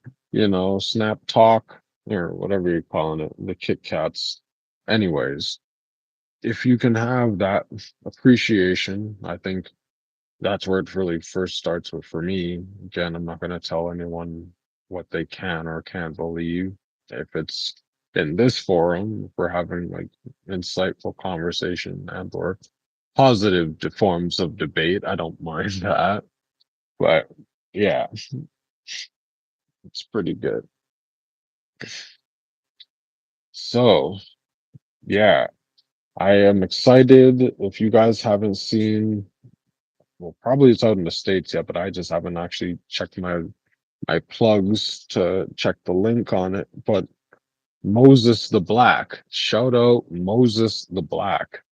snap talk or whatever you're calling it, the Kit Kats. Anyways, if you can have that appreciation, I think that's where it really first starts with for me. Again, I'm not going to tell anyone what they can or can't believe. If it's in this forum, if we're having like insightful conversation and or positive forms of debate, I don't mind that. But yeah, it's pretty good. So yeah, I am excited. If you guys haven't seen, well, probably it's out in the States yet, but I just haven't actually checked my plugs to check the link on it. But Moses the Black, shout out Moses the Black.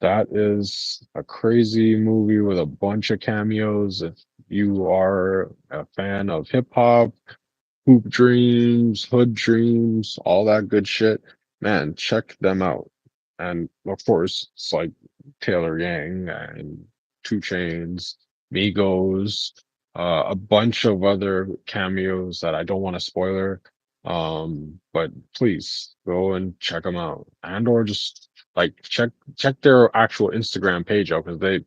That is a crazy movie with a bunch of cameos. If you are a fan of hip hop, hoop dreams, hood dreams, all that good shit, man, check them out. And of course, it's like Taylor Yang and Two Chains, Migos, a bunch of other cameos that I don't want to spoiler. But please go and check them out, and or just like check their actual Instagram page out because they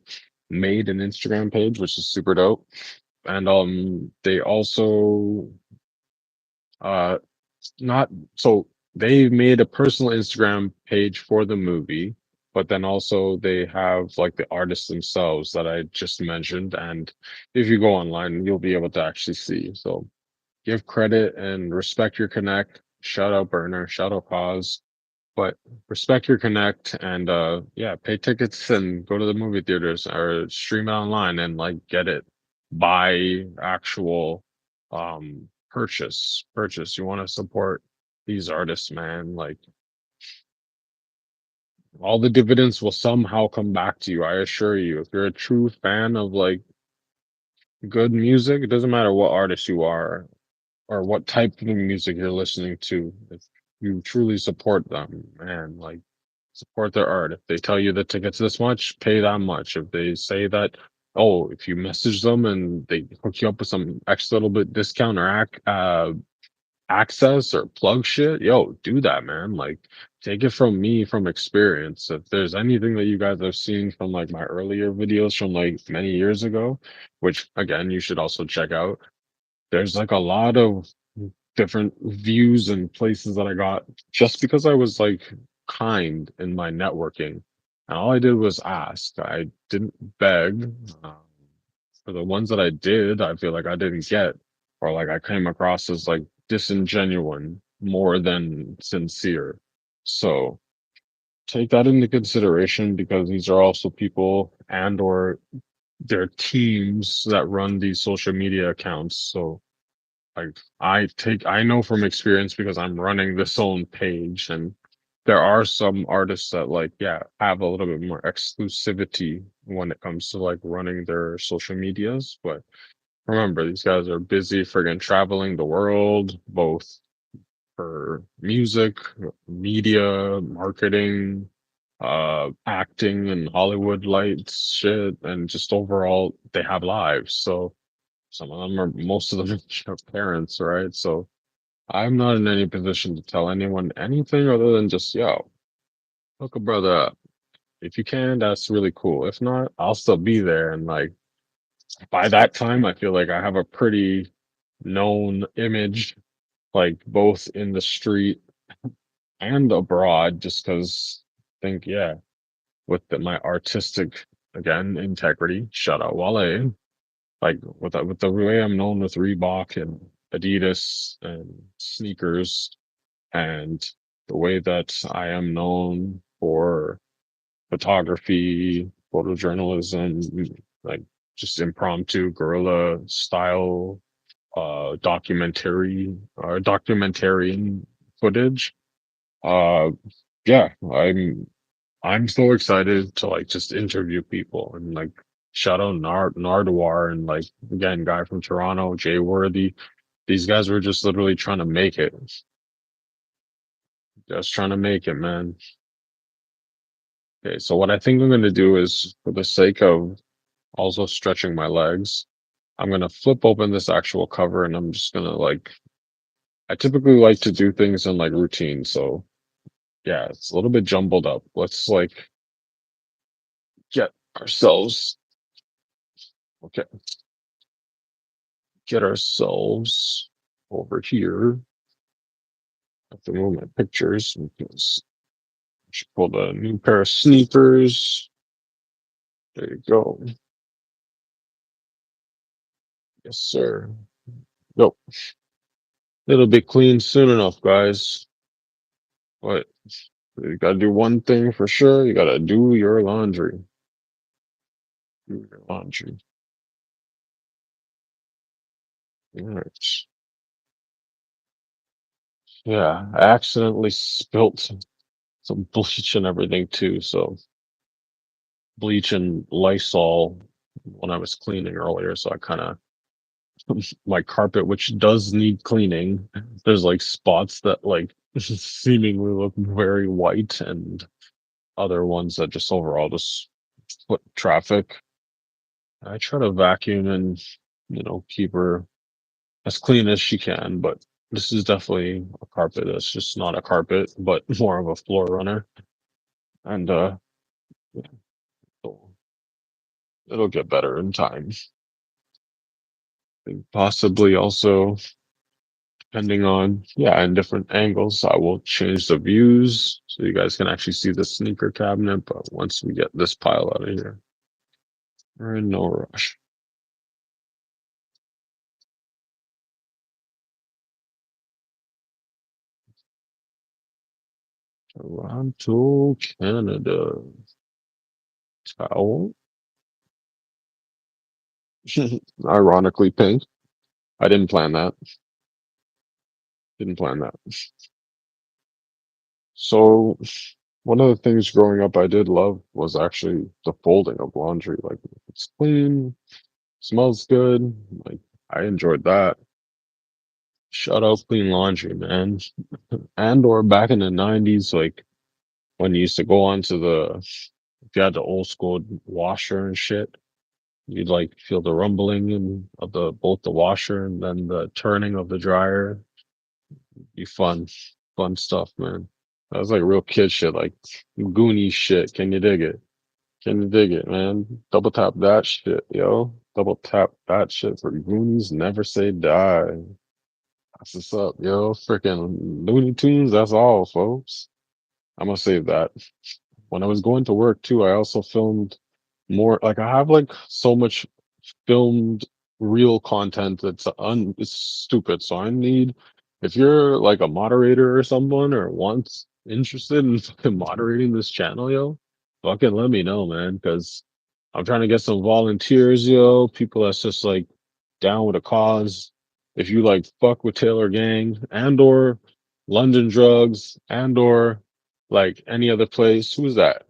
made an Instagram page, which is super dope. And they also uh not so they made a personal Instagram page for the movie, but then also they have like the artists themselves that I just mentioned. And if you go online, you'll be able to actually see. So give credit and respect your connect. Shout out Burner, shout out Pause. But respect your connect and yeah, pay tickets and go to the movie theaters or stream it online and like get it. Buy actual purchase. You want to support these artists, man. Like all the dividends will somehow come back to you. I assure you. If you're a true fan of like good music, it doesn't matter what artist you are or what type of music you're listening to. If you truly support them, man, like support their art. If they tell you the ticket's this much, pay that much. If they say that, oh, if you message them and they hook you up with some extra little bit discount or access or plug shit, yo, do that, man. Like, take it from me from experience. If there's anything that you guys have seen from like my earlier videos from like many years ago, which again, you should also check out, there's like a lot of different views and places that I got just because I was like kind in my networking. And all I did was ask. I didn't beg. Um, for the ones that I did, I feel like I didn't get, or like I came across as like disingenuine more than sincere. So take that into consideration because these are also people and or their teams that run these social media accounts. So like I know from experience because I'm running this own page and there are some artists that like yeah have a little bit more exclusivity when it comes to like running their social medias. But remember, these guys are busy friggin' traveling the world, both for music, media, marketing, acting and Hollywood lights shit, and just overall they have lives. So some of them are most of them are parents, right? So I'm not in any position to tell anyone anything other than just, yo, hook a brother up. If you can, that's really cool. If not, I'll still be there. And like by that time, I feel like I have a pretty known image, like both in the street and abroad, just because I think, yeah, with my artistic, again, integrity, shout out Wale, like with the way I'm known with Reebok and Adidas and sneakers and the way that I am known for photography, photojournalism, like just impromptu guerrilla style documentarian footage. Uh yeah, I'm so excited to like just interview people and like shout out Nardwar and like again guy from Toronto, Jay Worthy. These guys were just literally trying to make it. Just trying to make it, man. Okay, so what I think I'm gonna do is for the sake of also stretching my legs, I'm gonna flip open this actual cover and I'm just gonna like I typically like to do things in like routine, so yeah, it's a little bit jumbled up. Let's like get ourselves okay, get ourselves over here. I have to move my pictures because I should pull the new pair of sneakers. There you go. Yes, sir. Go. It'll be clean soon enough, guys. But you gotta do one thing for sure. You gotta do your laundry. Do your laundry. Alright. Yeah, I accidentally spilt some bleach and everything too. So bleach and Lysol when I was cleaning earlier. So I kind of my carpet, which does need cleaning. There's like spots that like seemingly look very white, and other ones that just overall just foot traffic. I try to vacuum and keep her as clean as she can, but this is definitely a carpet that's just not a carpet, but more of a floor runner. And yeah, so it'll get better in time. And possibly also depending on in different angles, I will change the views so you guys can actually see the sneaker cabinet. But once we get this pile out of here, we're in no rush. Toronto, Canada. Towel? Ironically pink. I didn't plan that. Didn't plan that. So, one of the things growing up I did love was actually the folding of laundry. Like, it's clean, smells good. Like, I enjoyed that. Shut up, clean laundry, man. And or back in the 90s, like, when you used to go onto if you had the old school washer and shit, you'd like feel the rumbling of both the washer and then the turning of the dryer. Be fun stuff, man. That was like real kid shit, like Goonies shit. Can you dig it? Can you dig it, man? Double tap that shit, yo. Double tap that shit for Goonies. Never say die. That's what's up, yo. Freaking Looney Tunes. That's all, folks. I'm gonna save that. When I was going to work too, I also filmed more. Like I have like so much filmed real content that's it's stupid. So I need, if you're like a moderator or someone or wants interested in fucking moderating this channel, yo, fucking let me know, man. Because I'm trying to get some volunteers, yo, people that's just like down with a cause. If you like fuck with Taylor Gang and or London Drugs and or like any other place, who's that?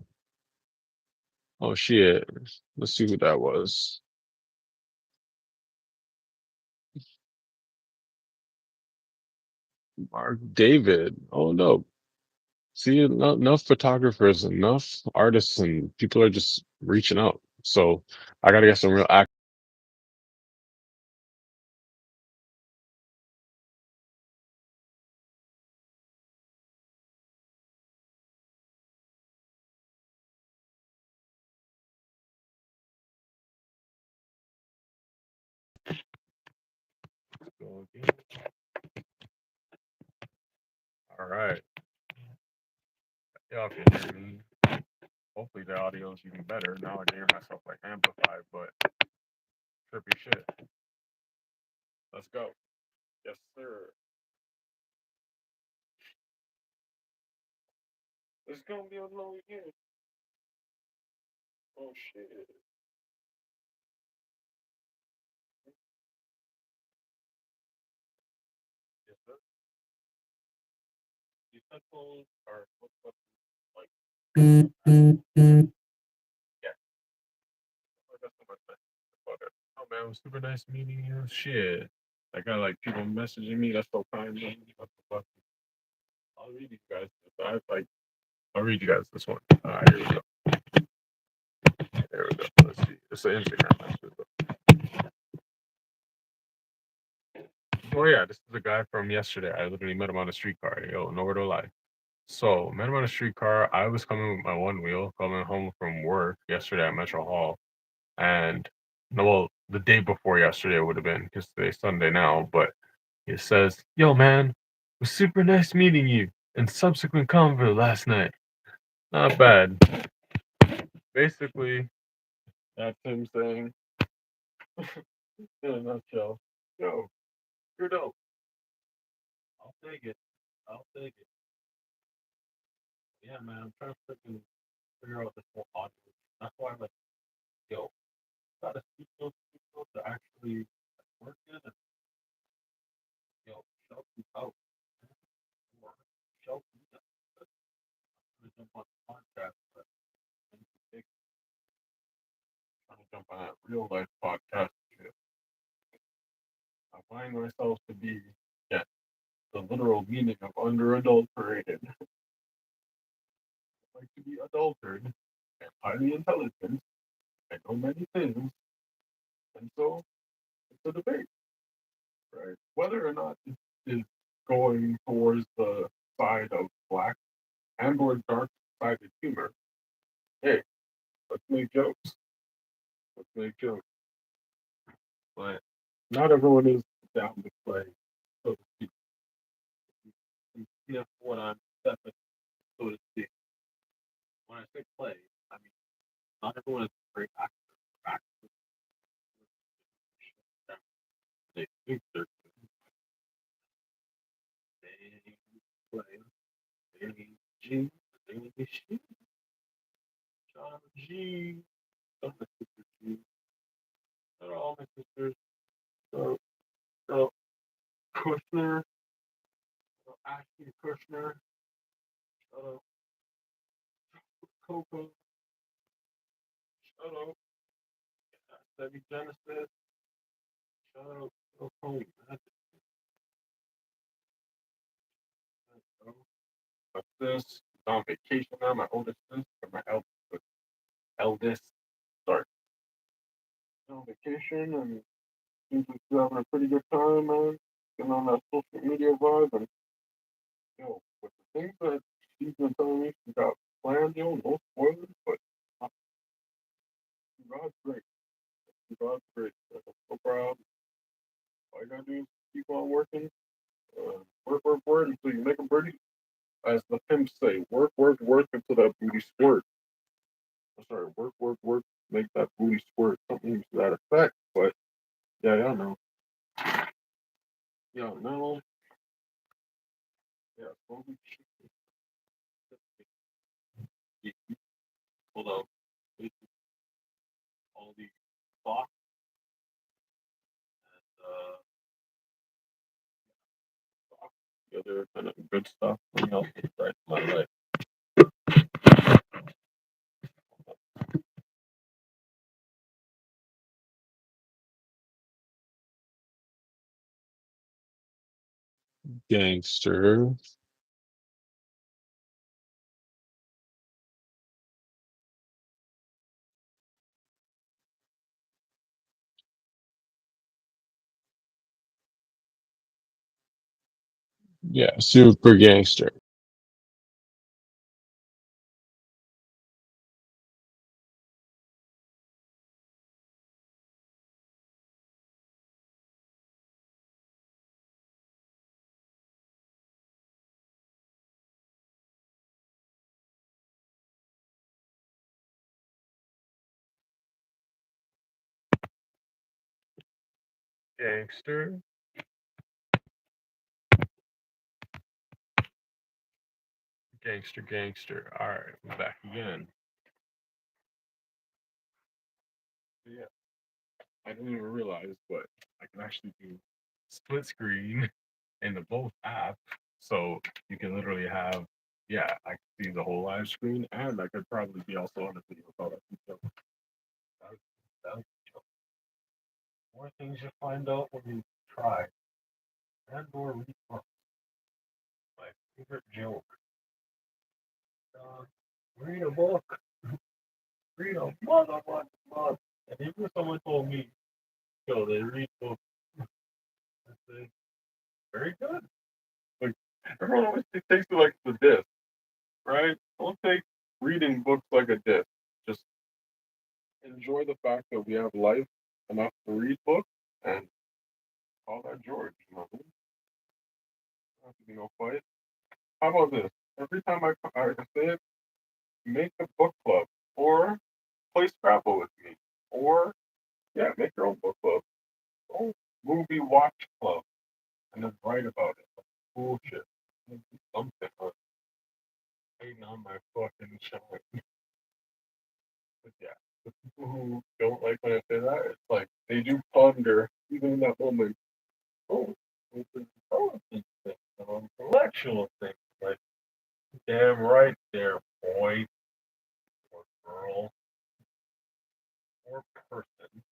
Oh shit. Let's see who that was. Mark David. Oh no. See, enough photographers, enough artists, and people are just reaching out. So I gotta get some real act. All right. Y'all can hear me. Hopefully the audio is even better. Now I can hear myself like amplified, but trippy shit. Let's go. Yes, sir. It's gonna be a low again. Oh shit. Yes, sir. These headphones are like yeah. That's so much better. Oh man, it was super nice meeting you. Shit. I got like people messaging me. That's so kind of me. What the fuck? I'll read you guys this. I'll read you guys this one. All right, here we go. There we go. Let's see. It's an Instagram message. Oh yeah, this is a guy from yesterday. I literally met him on a streetcar. Yo, nowhere to lie. So met him on a streetcar. I was coming with my one wheel, coming home from work yesterday at Metro Hall, and no, well, the day before yesterday would have been because today's Sunday now. But he says, "Yo, man, it was super nice meeting you." And subsequent convo last night. Not bad. Basically, that's him saying, in a nutshell, yo, you're dope. I'll take it. I'll take it. Yeah, man, I'm trying to freaking figure out this whole audio. That's why I'm like, yo, gotta speak those people to actually work in and, yo, show you out. Or show you that. I'm gonna jump on the podcast, but I'm trying to jump on that real life podcast shit. I find myself to be, yeah, the literal meaning of underadulterated. Like to be adulterated and highly intelligent. I know many things, and so it's a debate, right? Whether or not it is going towards the side of black and or dark sided humor. Hey, let's make jokes. Let's make jokes. But not everyone is down to play, so to speak. Yeah, what I'm stepping, so to speak. When I say play, I mean not everyone is a great actor. Actors, they think they're good. They play. G. Baby shit. Shout out G. Shout out my sister G. Shout out all my sisters. Shout out Kushner. Shout out Ashley Kushner. Shout out Coco. Shout out Debbie Genesis. Shout out Tony. My sis on vacation now. My oldest sister, my eldest, sorry, on vacation, and seems like she's having a pretty good time, man. Getting on that social media vibe, and with the things that she's been telling me she got planned, no spoilers, but God's great. God's great. I'm so proud. All you gotta do is keep on working. Work until you make a birdie. As the pimps say, work until that booty squirt. I'm sorry, work, make that booty squirt. Something to that effect. But yeah, y'all know. Y'all know. Yeah, holy shit. Hold on. All the clock and the other kind of good stuff. Something else is right to my life. Gangster. Yeah, super gangster. Gangster. Gangster. All right, we're back again. Yeah, I didn't even realize, but I can actually do split screen in the both apps. So you can literally have, yeah, I can see the whole live screen, and I could probably be also on the video call. That's more things you find out when you try. And or read books. My favorite joke. Uh, read a book. Read a motherfucking book. And even if someone told me, yo, they read books, I say, very good. Like, everyone always takes it like the diss, right? Don't take reading books like a diss. Just enjoy the fact that we have life enough to read books and call that George. You know, not to be no fight. How about this? Every time I say it, make a book club or play Scrabble with me, or yeah, make your own book club. Oh, movie watch club, and then write about it. Like, bullshit. Something on hating on my fucking shine. But yeah, the people who don't like when I say that, it's like they do ponder, even in that moment. Oh, it's an intelligence thing, an intellectual thing. Like, damn right there, boy or girl or person,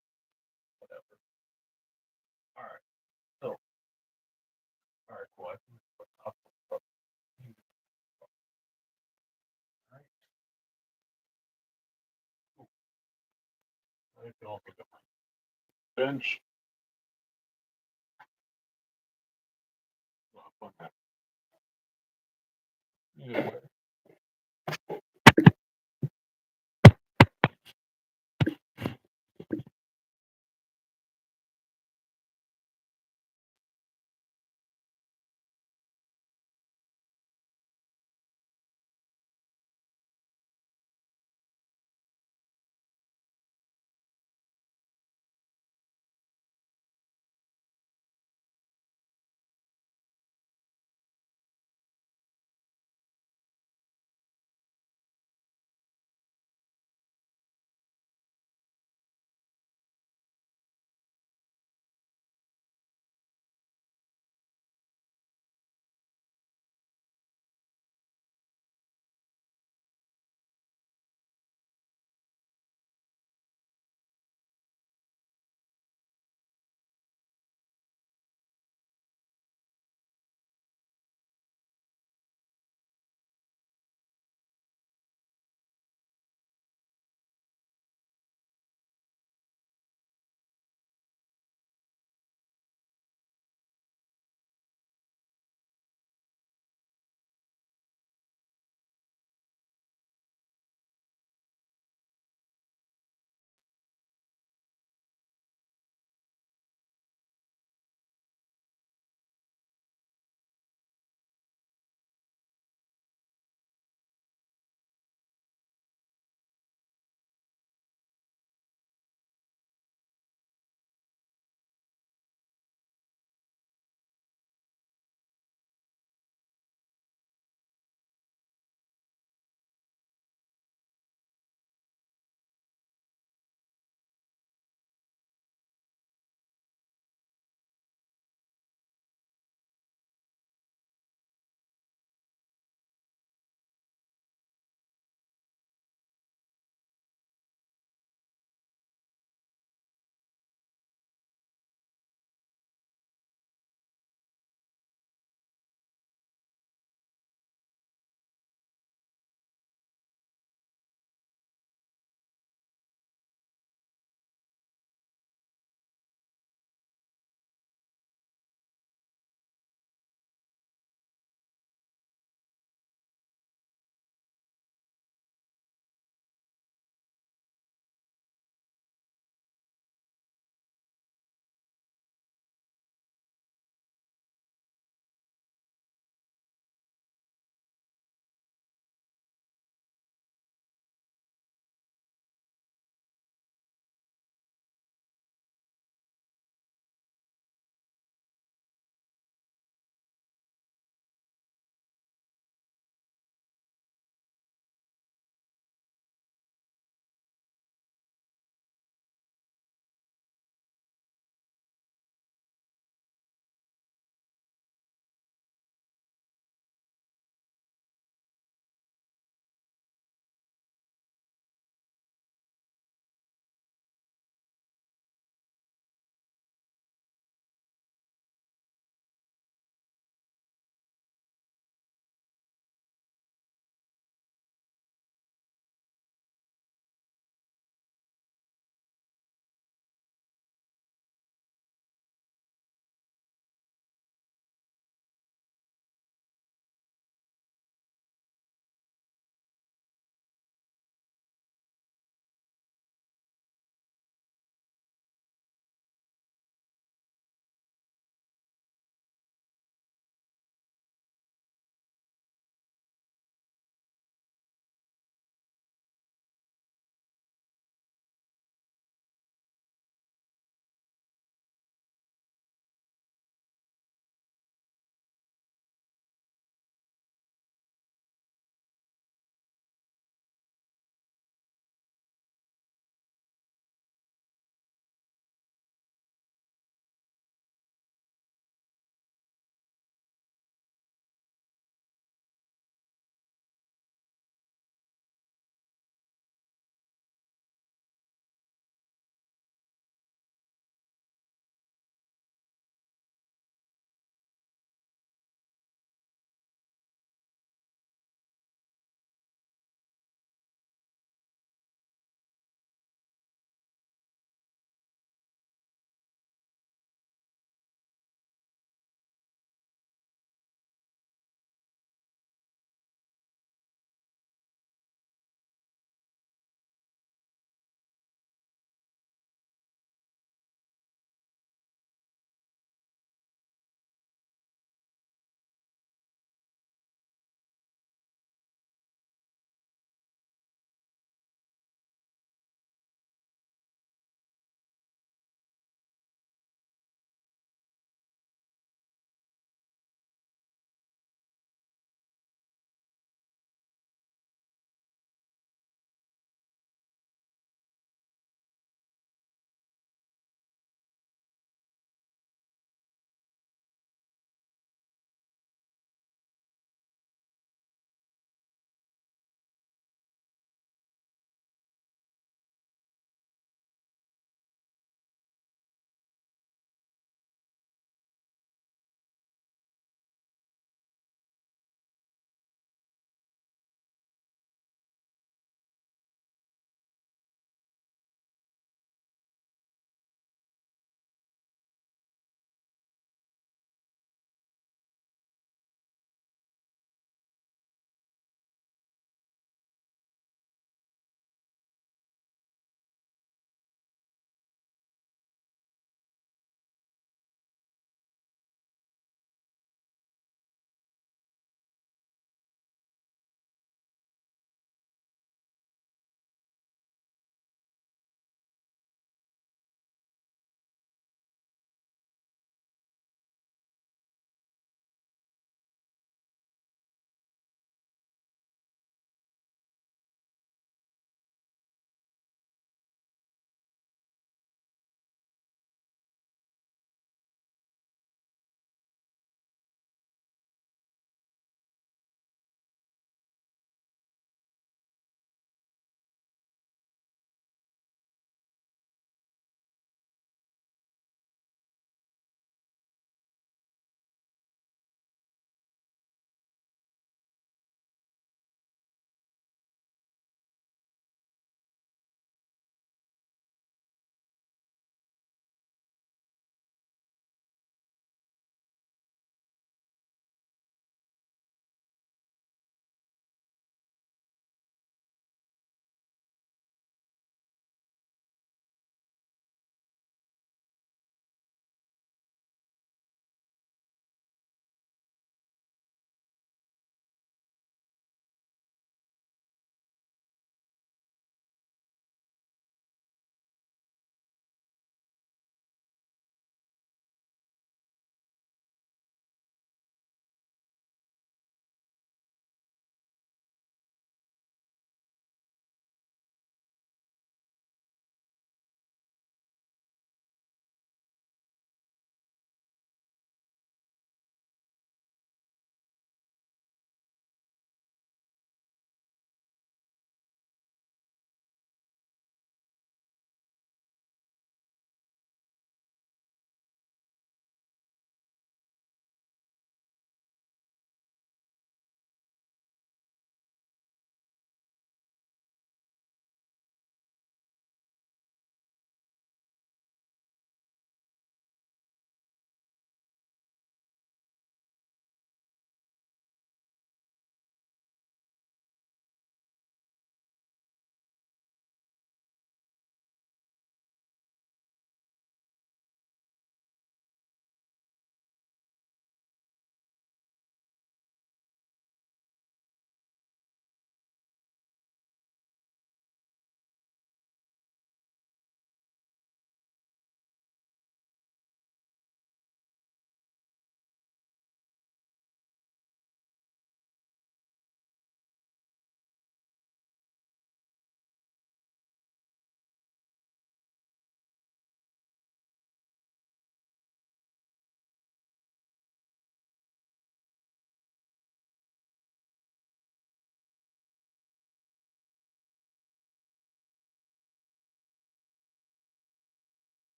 whatever. All right, so, all right, cool. I think it's up. All right, cool. I can also get my bench. Well, fun. Either way.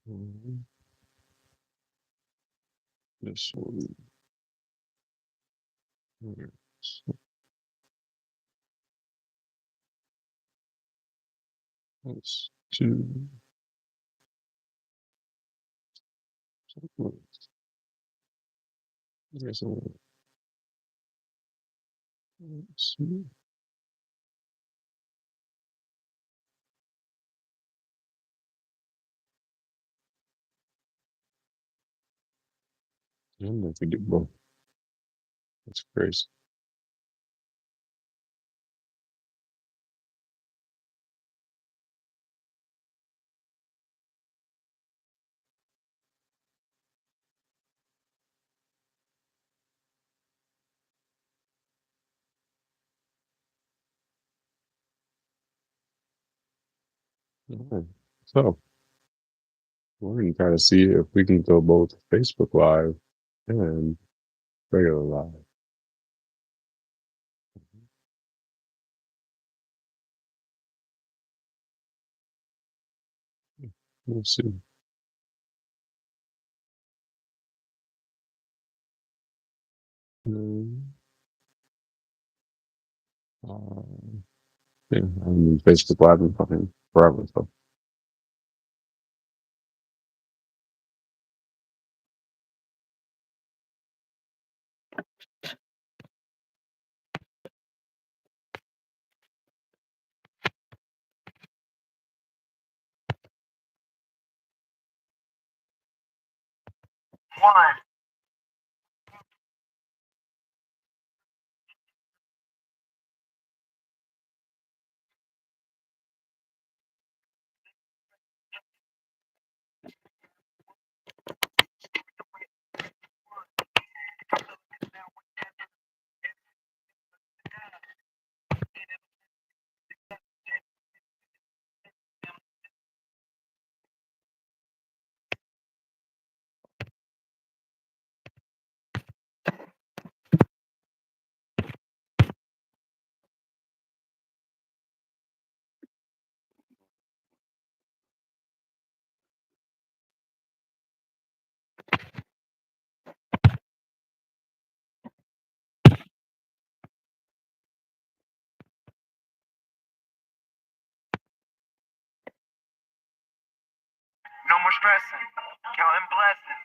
This one. That's two. There's a one. Let's see. I don't know if we get both. That's crazy. All right. So we're gonna try to see if we can go both Facebook Live and regular live. We'll see. Yeah, I mean, Facebook Live and fucking forever. So One. No more stressing. Counting blessings.